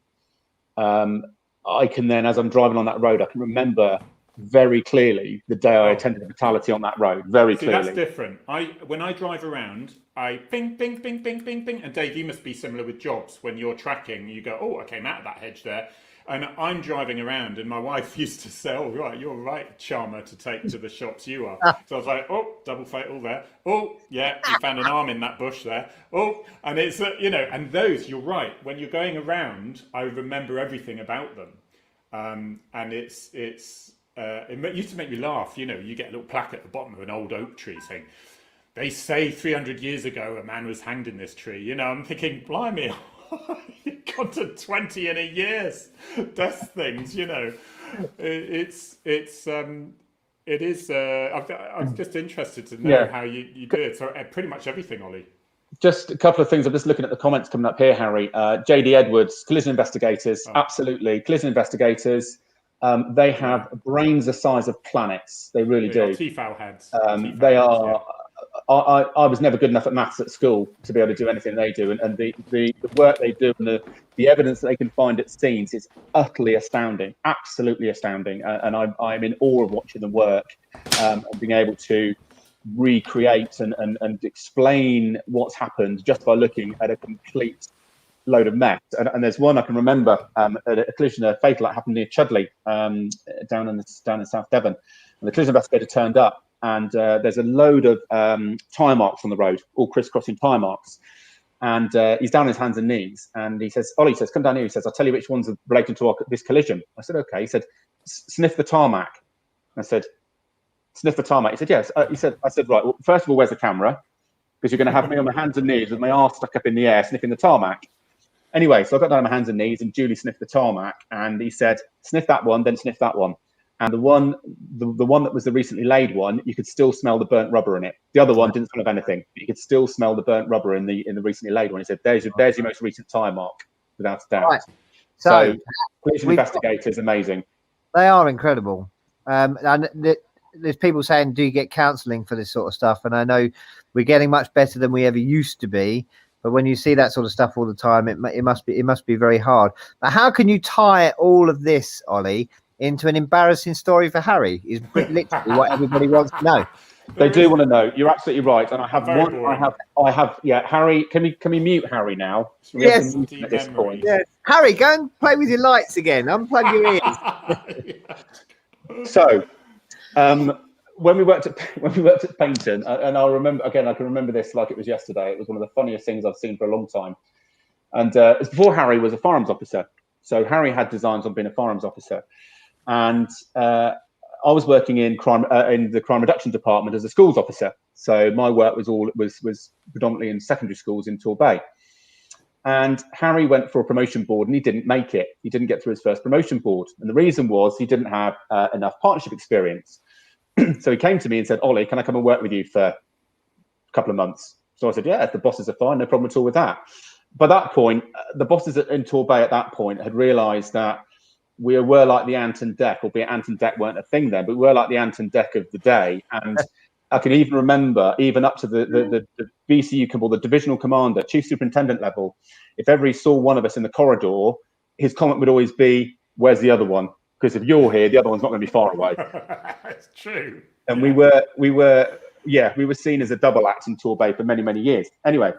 I can then, as I'm driving on that road, I can remember very clearly the day I attended a fatality on that road. Very clearly. That's different. When I drive around, I bing, bing, bing, bing, bing, bing. And Dave, you must be similar with jobs. When you're tracking, you go, oh, I came out of that hedge there. And I'm driving around, and my wife used to say, oh, right, you're right, charmer, to take to the shops you are. So I was like, oh, double fatal there. Oh, yeah, you found an arm in that bush there. Oh, and it's, and those, you're right. When you're going around, I remember everything about them. And it used to make me laugh. You get a little plaque at the bottom of an old oak tree saying, they say 300 years ago a man was hanged in this tree. I'm thinking, blimey, you've gone to 20 in a year's death things. It is. I'm just interested to know how you do it. So pretty much everything, Ollie. Just a couple of things. I'm just looking at the comments coming up here, Harry. JD Edwards, collision investigators, absolutely. Collision investigators. They have brains the size of planets. They really do. TFOW heads. They are. Yeah. I was never good enough at maths at school to be able to do anything they do, and the work they do and the evidence that they can find at scenes is utterly astounding, absolutely astounding. And I'm in awe of watching them work and being able to recreate and explain what's happened just by looking at a complete load of mess. And there's one I can remember, a collision, a fatal that happened near Chudley, down in South Devon. And the collision investigator turned up, and there's a load of tyre marks on the road, all crisscrossing tyre marks. And he's down on his hands and knees, and he says, Ollie says, come down here. He says, I'll tell you which ones are related to this collision. I said, okay. He said, sniff the tarmac. I said, sniff the tarmac. He said, yes. I said, right, well, first of all, where's the camera? Because you're going to have me on my hands and knees with my arse stuck up in the air, sniffing the tarmac. Anyway, so I got down on my hands and knees and Julie sniffed the tarmac, and he said, sniff that one, then sniff that one. And the one that was the recently laid one, you could still smell the burnt rubber in it. The other one didn't smell of anything, but you could still smell the burnt rubber in the recently laid one. He said, there's your most recent tire mark, without a doubt. Right. So collision investigators, amazing. They are incredible. And there's people saying, do you get counselling for this sort of stuff? And I know we're getting much better than we ever used to be. But when you see that sort of stuff all the time, it must be very hard. But how can you tie all of this, Ollie, into an embarrassing story for Harry? Is literally what everybody wants to know. They do want to know. You're absolutely right. And I have one. I have. Yeah, Harry. Can we mute Harry now? Yes. At this point. Yes. Harry, go and play with your lights again. Unplug your ears. So, when we worked at Paynton, and I can remember this like it was yesterday. It was one of the funniest things I've seen for a long time. And it's before Harry was a firearms officer. So Harry had designs on being a firearms officer, and I was working in the crime reduction department as a schools officer. So my work was predominantly in secondary schools in Torbay. And Harry went for a promotion board and he didn't make it. He didn't get through his first promotion board. And the reason was he didn't have enough partnership experience. So he came to me and said, Ollie, can I come and work with you for a couple of months? So I said, yeah, if the bosses are fine, no problem at all with that. By that point, the bosses in Torbay at that point had realised that we were like the ant and deck, albeit ant and deck weren't a thing then, but we were like the ant and deck of the day. And I can even remember, even up to the BCU, the divisional commander, chief superintendent level, if ever he saw one of us in the corridor, his comment would always be, where's the other one? Because if you're here, the other one's not going to be far away. That's true. And we were seen as a double act in Torbay for many, many years. Anyway,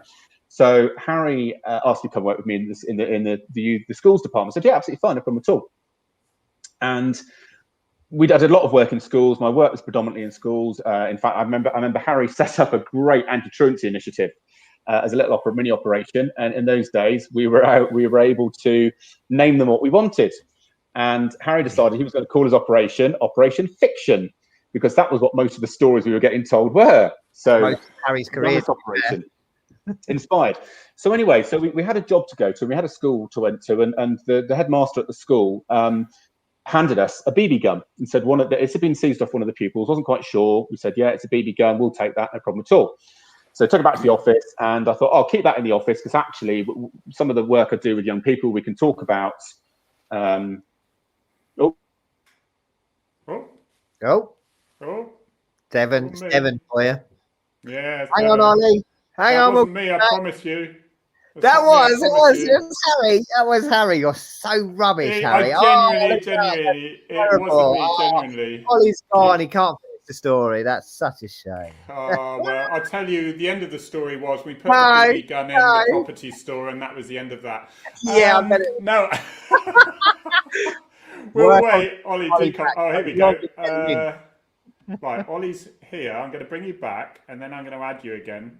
so Harry asked me to come work with me in the schools department. I said, yeah, absolutely fine, no problem at all. And I did a lot of work in schools. My work was predominantly in schools. In fact, I remember Harry set up a great anti-truancy initiative as a little mini operation. And in those days, we were able to name them what we wanted. And Harry decided he was going to call his operation Operation Fiction, because that was what most of the stories we were getting told were. So most of Harry's career operation inspired. So anyway, so we had a job to go to. We had a school to went to, and the headmaster at the school handed us a BB gun and said it had been seized off one of the pupils. Wasn't quite sure. We said, yeah, it's a BB gun. We'll take that. No problem at all. So I took it back to the office, and I thought, I'll keep that in the office because actually some of the work I do with young people, we can talk about. Devon for you. Yeah. Hang on, Ollie. Hang on. Wasn't me, I promise you. It was Harry. That was Harry. You're so rubbish, Harry. Genuinely, it wasn't me, genuinely. Ollie's gone. He can't finish the story. That's such a shame. Oh, well, I'll tell you, the end of the story was we put the BB gun in the property store, and that was the end of that. Yeah, I bet it. No. We'll wait. Ollie, do come. Oh, here we go. Right, Ollie's here. I'm going to bring you back, and then I'm going to add you again.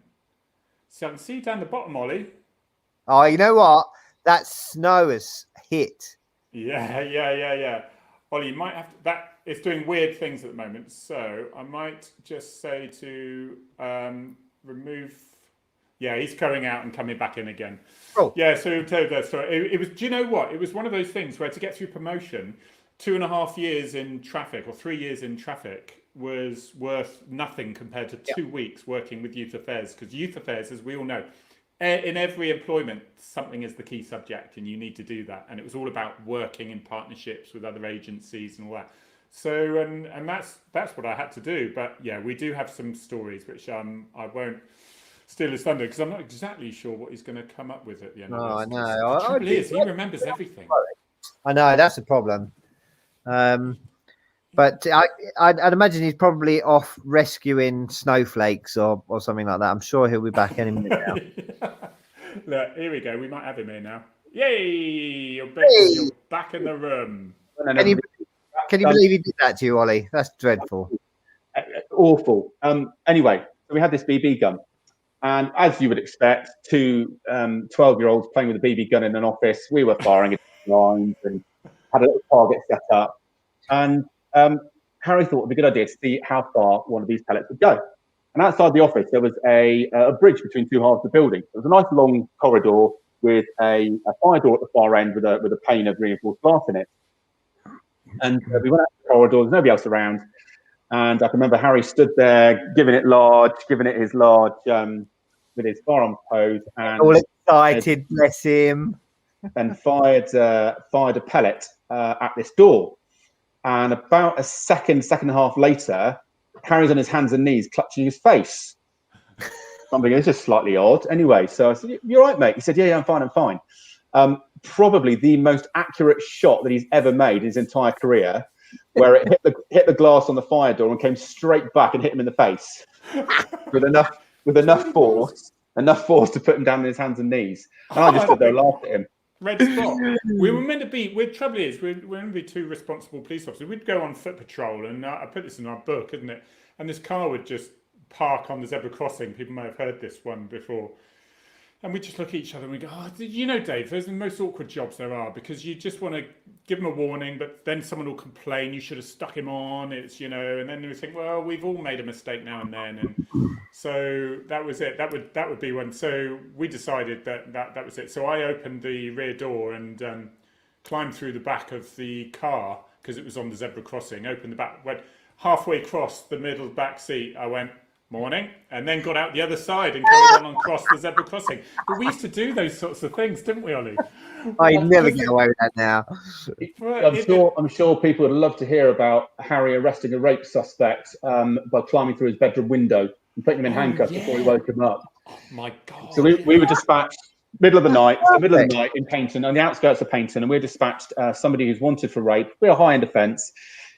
So I can see you down the bottom, Ollie. Oh, you know what? That snow has hit. Yeah. Ollie, you might have to, that it's doing weird things at the moment, so I might just say to remove. Yeah, he's going out and coming back in again. Oh. Yeah, so tell you that story. It was. Do you know what? It was one of those things where to get through promotion, 2.5 years in traffic or 3 years in traffic was worth nothing compared to 2 weeks working with youth affairs. Because youth affairs, as we all know, in every employment, something is the key subject, and you need to do that. And it was all about working in partnerships with other agencies and all that. So, and that's what I had to do. But yeah, we do have some stories which I won't steal his thunder because I'm not exactly sure what he's going to come up with at the end of this. I know. The trouble is, he remembers everything. I know, that's a problem. But I'd imagine he's probably off rescuing snowflakes or something like that. I'm sure he'll be back any minute now. Look, here we go. We might have him here now. Yay! You're back in the room. Can you believe he did that to you, Ollie? That's dreadful. Awful. Anyway, so we had this BB gun. And as you would expect, two 12-year-olds playing with a BB gun in an office, we were firing it lines and had a little target set up. And Harry thought it'd be a good idea to see how far one of these pellets would go. And outside the office, there was a bridge between two halves of the building. There was a nice long corridor with a fire door at the far end with a pane of reinforced glass in it. And we went out to the corridor, there's nobody else around. And I can remember Harry stood there, giving it his large, with his firearms posed. And all excited, bless him. And fired a pellet at this door. And about a second and a half later, Harry's on his hands and knees, clutching his face. Something is just slightly odd. Anyway, so I said, "You're right, mate." He said, "Yeah, I'm fine. Probably the most accurate shot that he's ever made in his entire career, where it hit the glass on the fire door and came straight back and hit him in the face with enough force to put him down on his hands and knees. And I just stood there and laughed at him. Red spot. We were meant to be. The trouble is, we're meant to be two responsible police officers. We'd go on foot patrol, and I put this in our book, isn't it? And this car would just park on the zebra crossing. People may have heard this one before. And we just look at each other and we go, "Oh, you know, Dave, those are the most awkward jobs there are, because you just want to give them a warning, but then someone will complain you should have stuck him on." It's, you know, and then we think, well, we've all made a mistake now and then, and so that was it. That would be one. So we decided that was it. So I opened the rear door and climbed through the back of the car because it was on the zebra crossing. Opened the back, went halfway across the middle back seat. I went, "Morning," and then got out the other side and carried on across the zebra crossing. But we used to do those sorts of things, didn't we, Ollie? I never get away with that now. I'm sure people would love to hear about Harry arresting a rape suspect by climbing through his bedroom window and putting him in handcuffs before he woke him up. Oh my God! So we were dispatched middle of the night in Paynton, on the outskirts of Paynton, and we're dispatched somebody who's wanted for rape. We're a high-end offence.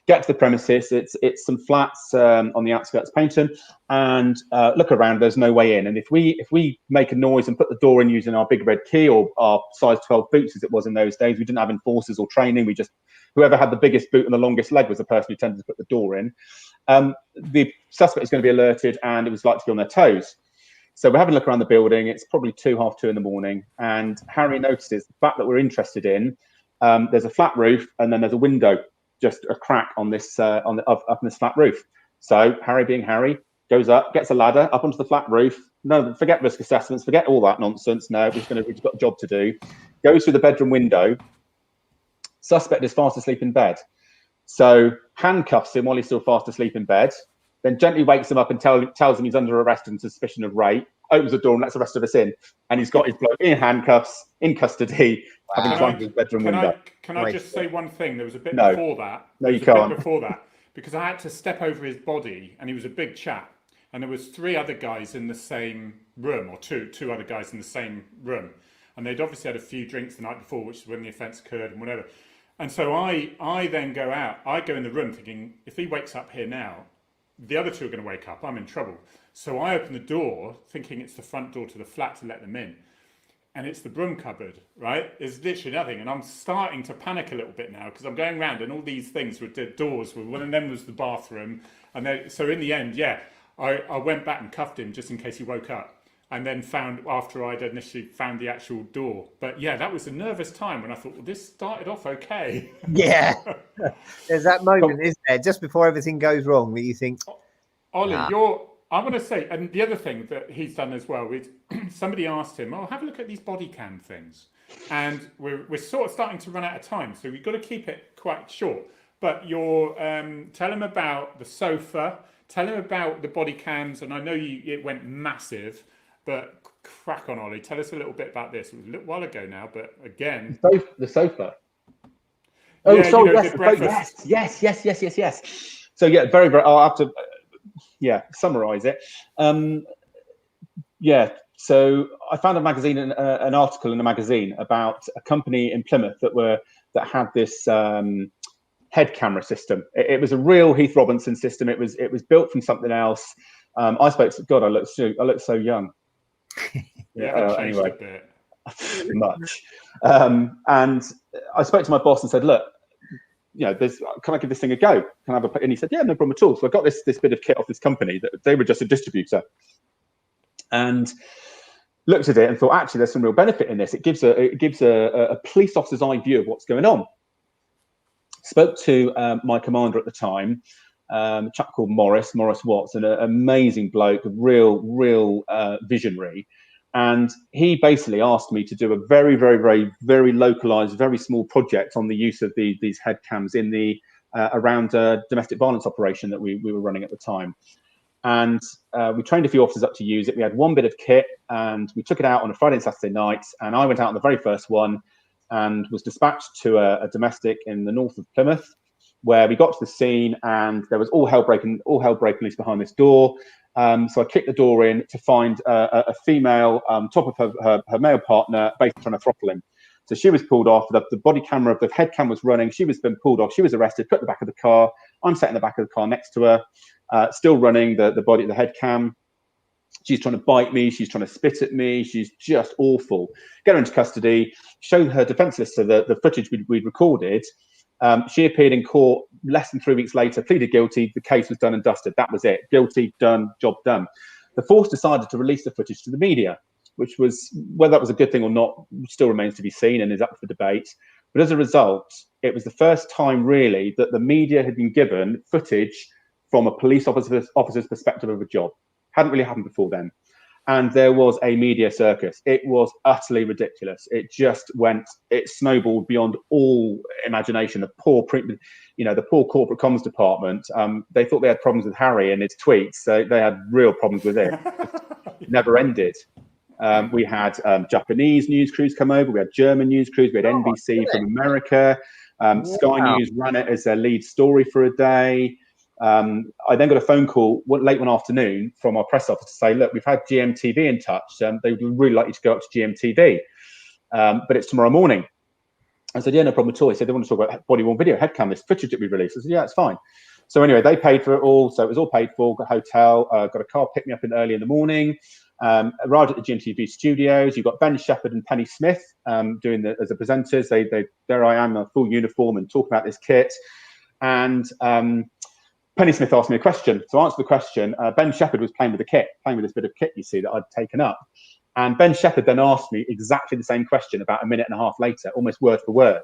Get to the premises. It's some flats on the outskirts of Paynton, and look around. There's no way in. And if we make a noise and put the door in using our big red key or our size 12 boots, as it was in those days, we didn't have enforcers or training. We just, whoever had the biggest boot and the longest leg was the person who tended to put the door in. The suspect is going to be alerted, and it was like to be on their toes. So we're having a look around the building. It's probably 2:30 in the morning, and Harry notices the fact that we're interested in. There's a flat roof, and then there's a window, just a crack on this up on this flat roof. So Harry, being Harry, goes up, gets a ladder up onto the flat roof. No, forget risk assessments, forget all that nonsense. No, we've got a job to do. Goes through the bedroom window. Suspect is fast asleep in bed. So handcuffs him while he's still fast asleep in bed. Then gently wakes him up and tells him he's under arrest on suspicion of rape. Opens the door and lets the rest of us in. And he's got his bloke in handcuffs, in custody, having climbed his bedroom window. Can I just say one thing? There was a bit before that. No, you can't. Before that, because I had to step over his body, and he was a big chap, and there was 3 other guys in the same room, or two other guys in the same room, and they'd obviously had a few drinks the night before, which is when the offence occurred and whatever. And so I then go out. I go in the room thinking, if he wakes up here now, the other 2 are going to wake up. I'm in trouble. So I open the door, thinking it's the front door to the flat to let them in. And it's the broom cupboard, right? There's literally nothing. And I'm starting to panic a little bit now because I'm going around and all these things were doors. One of them was the bathroom. And then, so in the end, I went back and cuffed him just in case he woke up. And then found, after I'd initially found the actual door. But yeah, that was a nervous time when I thought, well, this started off okay. Yeah. There's that moment, isn't there? Just before everything goes wrong, that you think, Ollie, I want to say, and the other thing that he's done as well is somebody asked him, have a look at these body cam things. And we're sort of starting to run out of time, so we've got to keep it quite short. But tell him about the sofa, tell him about the body cams, and I know it went massive, but crack on, Ollie. Tell us a little bit about this. It was a little while ago now, but again... The sofa. Oh, yeah, sorry, yes. So yeah, very, very, I'll have to... summarize it. So I found an article in a magazine about a company in Plymouth that had this head camera system. It was a real Heath Robinson system. It was built from something else. I spoke to God. I look so young. Anyway, a bit. Much. And I spoke to my boss and said, look, can I give this thing a go? Can I have and he said, yeah, no problem at all. So I got this bit of kit off this company that they were just a distributor, and looked at it and thought, actually, there's some real benefit in this. It gives a police officer's eye view of what's going on. Spoke to my commander at the time, a chap called Morris Watts, an amazing bloke, a real visionary. And he basically asked me to do a very localized, very small project on the use of these head cams in the around a domestic violence operation that we were running at the time. And we trained a few officers up to use it. We had one bit of kit, and we took it out on a Friday and Saturday night. And I went out on the very first one and was dispatched to a domestic in the north of Plymouth, where we got to the scene, and there was all hell breaking loose behind this door. So I kicked the door in to find a female top of her male partner, basically trying to throttle him. So she was pulled off. The body camera of the head cam was running. She was been pulled off. She was arrested, put in the back of the car. I'm sat in the back of the car next to her, still running the head cam. She's trying to bite me. She's trying to spit at me. She's just awful. Get her into custody. Showed her defence solicitor the footage we'd recorded. She appeared in court less than 3 weeks later, pleaded guilty. The case was done and dusted. That was it. Guilty, done, job done. The force decided to release the footage to the media, which was, whether that was a good thing or not, still remains to be seen and is up for debate. But as a result, it was the first time really that the media had been given footage from a police officer's perspective of a job. Hadn't really happened before then. And there was a media circus. It was utterly ridiculous. It snowballed beyond all imagination. The poor corporate comms department, they thought they had problems with Harry and his tweets. So they had real problems with it. It never ended. We had Japanese news crews come over. We had German news crews. We had NBC from America. Sky News ran it as their lead story for a day. I then got a phone call late one afternoon from our press office to say, look, we've had GMTV in touch. They would really like you to go up to GMTV, but it's tomorrow morning. I said, yeah, no problem at all. He said they want to talk about body-worn video, head cam, this footage that we released. I said, yeah, it's fine. So anyway, they paid for it all. So it was all paid for, got a hotel, got a car pick me up early in the morning, arrived at the GMTV studios. You've got Ben Shepherd and Penny Smith doing as the presenters. There I am in a full uniform and talking about this kit. And Penny Smith asked me a question. So I answered the question. Ben Shepherd was playing with this bit of kit you see that I'd taken up. And Ben Shepherd then asked me exactly the same question about a minute and a half later, almost word for word.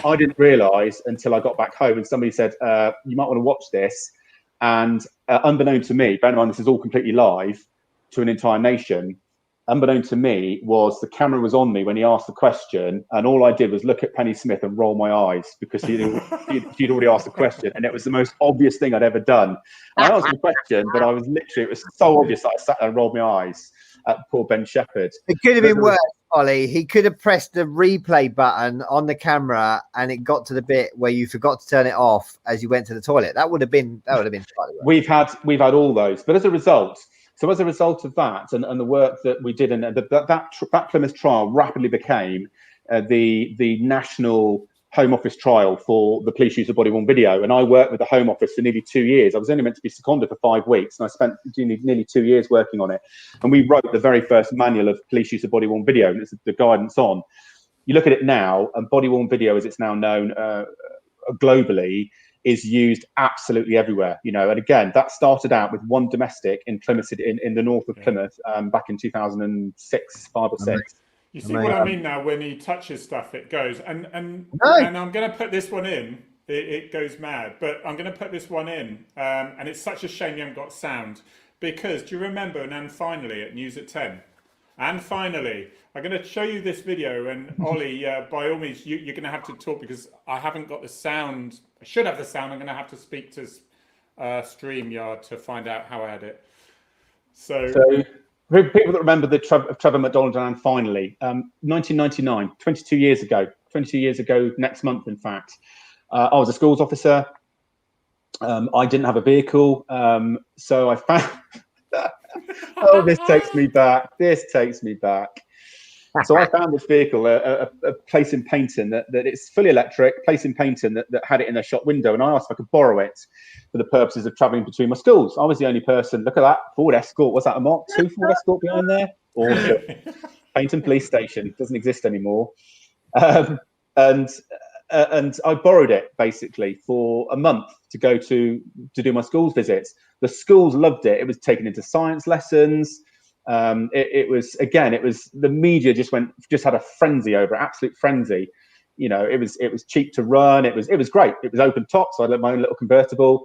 I didn't realise until I got back home and somebody said, you might want to watch this. And unbeknown to me, bear in mind this is all completely live to an entire nation, unbeknown to me was the camera was on me when he asked the question, and all I did was look at Penny Smith and roll my eyes because she'd already asked the question, and it was the most obvious thing I'd ever done. And I answered the question, but it was so obvious that I sat there and rolled my eyes at poor Ben Shepherd. It could have been worse, Ollie. He could have pressed the replay button on the camera, and it got to the bit where you forgot to turn it off as you went to the toilet. That would have been slightly worse. We've had all those, but as a result of that and the work that we did, and that Plymouth trial rapidly became the national Home Office trial for the police use of body-worn video. And I worked with the Home Office for nearly 2 years. I was only meant to be seconded for 5 weeks, and I spent nearly 2 years working on it. And we wrote the very first manual of police use of body-worn video, and it's the guidance on. You look at it now, and body-worn video, as it's now known globally, is used absolutely everywhere, and again, that started out with one domestic in Plymouth, in the north of Plymouth, back in 2006, 5 or 6. You see what I mean now? When he touches stuff, it goes. And I'm going to put this one in. It goes mad, but I'm going to put this one in. And it's such a shame you haven't got sound, because do you remember? And finally at News at 10. And finally, I'm going to show you this video, and Ollie, by all means, you're going to have to talk because I haven't got the sound. I should have the sound. I'm going to have to speak to StreamYard to find out how I had it. So people that remember the Trevor McDonald and finally, 1999, 22 years ago next month, in fact, I was a schools officer. I didn't have a vehicle, so I found. Oh, this takes me back. So I found this vehicle, a place in Paynton that it's fully electric, place in Paynton that had it in their shop window. And I asked if I could borrow it for the purposes of travelling between my schools. I was the only person. Look at that, Ford Escort. Was that a Mark II Ford Escort behind there? Awesome. Paynton Police Station. Doesn't exist anymore. And I borrowed it basically for a month to go to do my schools visits. The schools loved it. It was taken into science lessons. It was the media just had a frenzy over it, absolute frenzy. It was cheap to run. It was great. It was open top, so I had my own little convertible.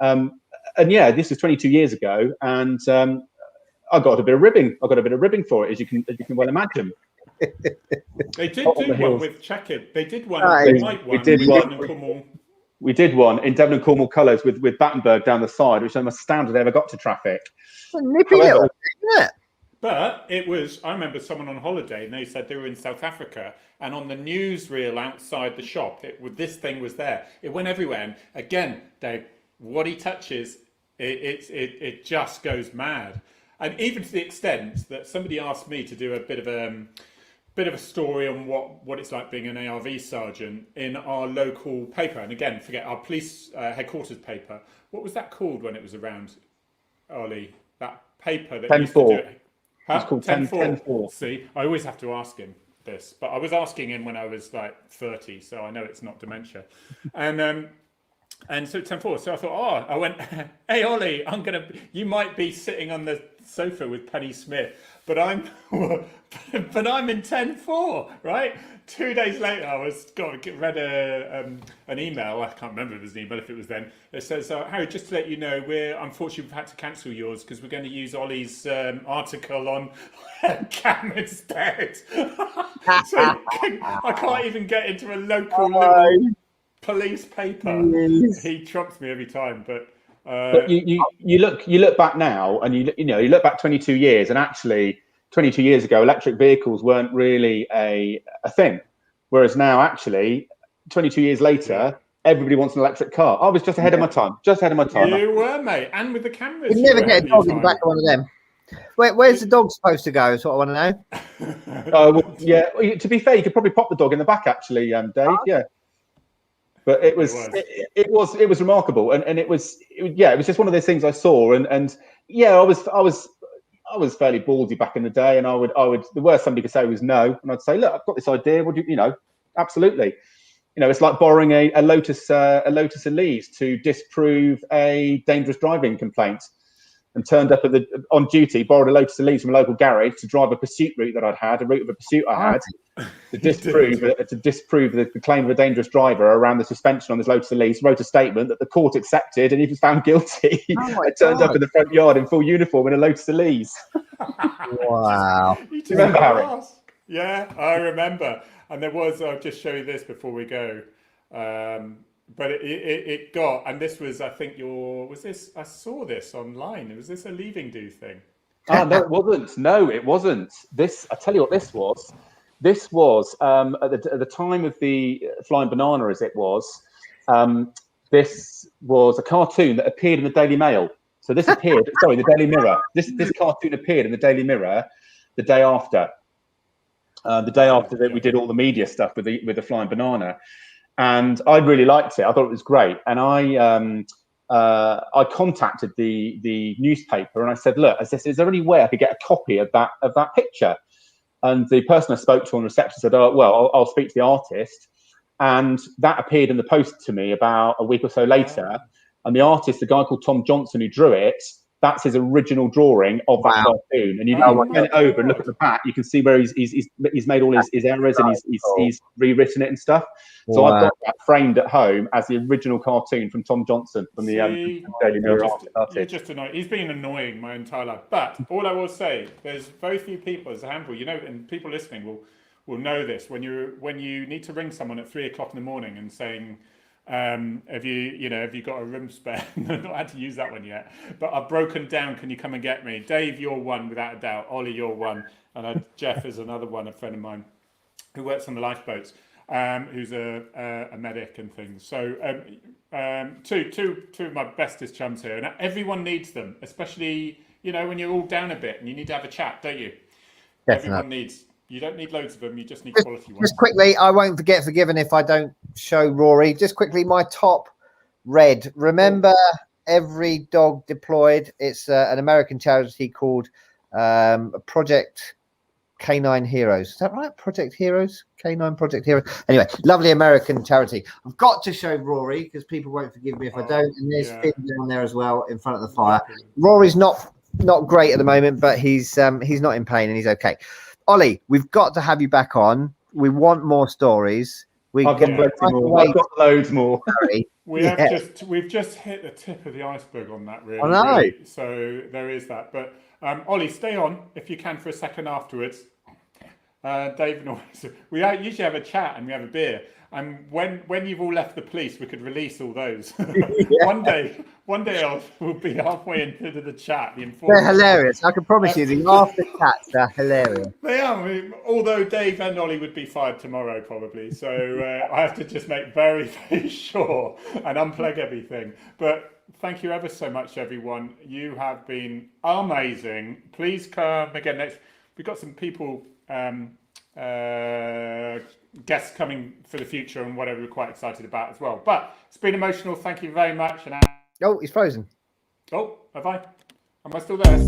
And yeah, this was 22 years ago, and I got a bit of ribbing. I got a bit of ribbing for it, as you can well imagine. They did do one with checkered. They did one, white one. We did one in Devon and Cornwall colours with Battenberg down the side, which I'm astounded they ever got to traffic. It's a nippy little thing, isn't it? But it was, I remember someone on holiday and they said they were in South Africa, and on the newsreel outside the shop, this thing was there. It went everywhere. And again, Dave, what he touches, it just goes mad. And even to the extent that somebody asked me to do a bit of a story on what it's like being an ARV sergeant in our local paper. And again, forget our police headquarters paper. What was that called when it was around, Ollie? That paper that used to do it. Huh? It's called 10-4. See, I always have to ask him this, but I was asking him when I was like 30, so I know it's not dementia. And so 10-4. So I thought, I went, hey Ollie, you might be sitting on the sofa with Penny Smith, but I'm in 10-4, right? 2 days later, I read an email. I can't remember if it was an email, if it was then. It says, Harry, just to let you know, unfortunately we've had to cancel yours because we're going to use Ollie's article on Cam instead. So I can't even get into a local little police paper. Yes. He trumps me every time, but you look back now, and you look back 22 years, and actually 22 years ago, electric vehicles weren't really a thing, whereas now, actually, 22 years later, everybody wants an electric car. I was just ahead of my time. You were, mate, and with the cameras. You'd never get a dog in the back of one of them. Where's the dog supposed to go? Is what I want to know. Yeah. To be fair, you could probably pop the dog in the back, actually, Dave. Yeah. But it was remarkable, and it was just one of those things I saw, and yeah, I was fairly ballsy back in the day, and I would the worst somebody could say was no, and I'd say, look, I've got this idea. Would you absolutely, it's like borrowing a Lotus Elise to disprove a dangerous driving complaint, and turned up on duty, borrowed a Lotus Elise from a local garage to drive a pursuit route that I'd had, a route of a pursuit I had, to disprove the claim of a dangerous driver around the suspension on this Lotus Elise, wrote a statement that the court accepted, and he was found guilty. I turned up in the front yard in full uniform in a Lotus Elise. Wow. Do you remember, Harry? Yeah, I remember. And there was, I'll just show you this before we go. But it got, and this was, I think I saw this online. Was this a leaving do thing? No, it wasn't. No, it wasn't. I tell you what this was. This was, at the time of the Flying Banana, as it was, this was a cartoon that appeared in the Daily Mail. So this appeared, the Daily Mirror. This cartoon appeared in the Daily Mirror the day after. That we did all the media stuff with the Flying Banana. And I really liked it. I thought it was great. And I contacted the newspaper and I said, look, is there any way I could get a copy of that picture? And the person I spoke to on reception said, oh, well, I'll speak to the artist. And that appeared in the post to me about a week or so later. And the artist, a guy called Tom Johnson, who drew it, that's his original drawing of that cartoon. And you turn it over and look at the back, you can see where he's made all his errors and he's rewritten it and stuff. So I've got that framed at home as the original cartoon from Tom Johnson from the Daily Mirror. You're just annoying. He's been annoying my entire life. But all I will say, there's very few people, there's a handful, and people listening will know this. When you need to ring someone at 3 o'clock in the morning and saying, have you got a room spare? I've not had to use that one yet, but I've broken down, can you come and get me? Dave, you're one without a doubt. Ollie, you're one, and Jeff is another one, a friend of mine who works on the lifeboats, who's a medic and things. So two of my bestest chums here, and everyone needs them, especially when you're all down a bit and you need to have a chat, don't you? Definitely. You don't need loads of them. You just need quality ones. Just quickly, I won't get forgiven if I don't show Rory. Just quickly, my top red. Remember, Every Dog Deployed. It's an American charity called Project Canine Heroes. Is that right? Project Heroes? Canine Project Heroes. Anyway, lovely American charity. I've got to show Rory because people won't forgive me if I don't. And there's Finn down there as well in front of the fire. Rory's not great at the moment, but he's not in pain and he's okay. Ollie, we've got to have you back on. We want more stories. We I've got can plenty more. I've got loads more. We've just hit the tip of the iceberg on that, really. I know. Really. So there is that. But Ollie, stay on if you can for a second afterwards. Dave and always, we usually have a chat and we have a beer. And when you've all left the police, we could release all those. One day we'll be halfway into the chat. They're hilarious. I can promise you, the after chats are hilarious. They are. I mean, although Dave and Ollie would be fired tomorrow probably, so I have to just make very, very sure and unplug everything. But thank you ever so much, everyone. You have been amazing. Please come again next. We've got some people. Guests coming for the future and whatever we're quite excited about as well. But it's been emotional. Thank you very much. And Oh, he's frozen. oh, have I? Am I still there?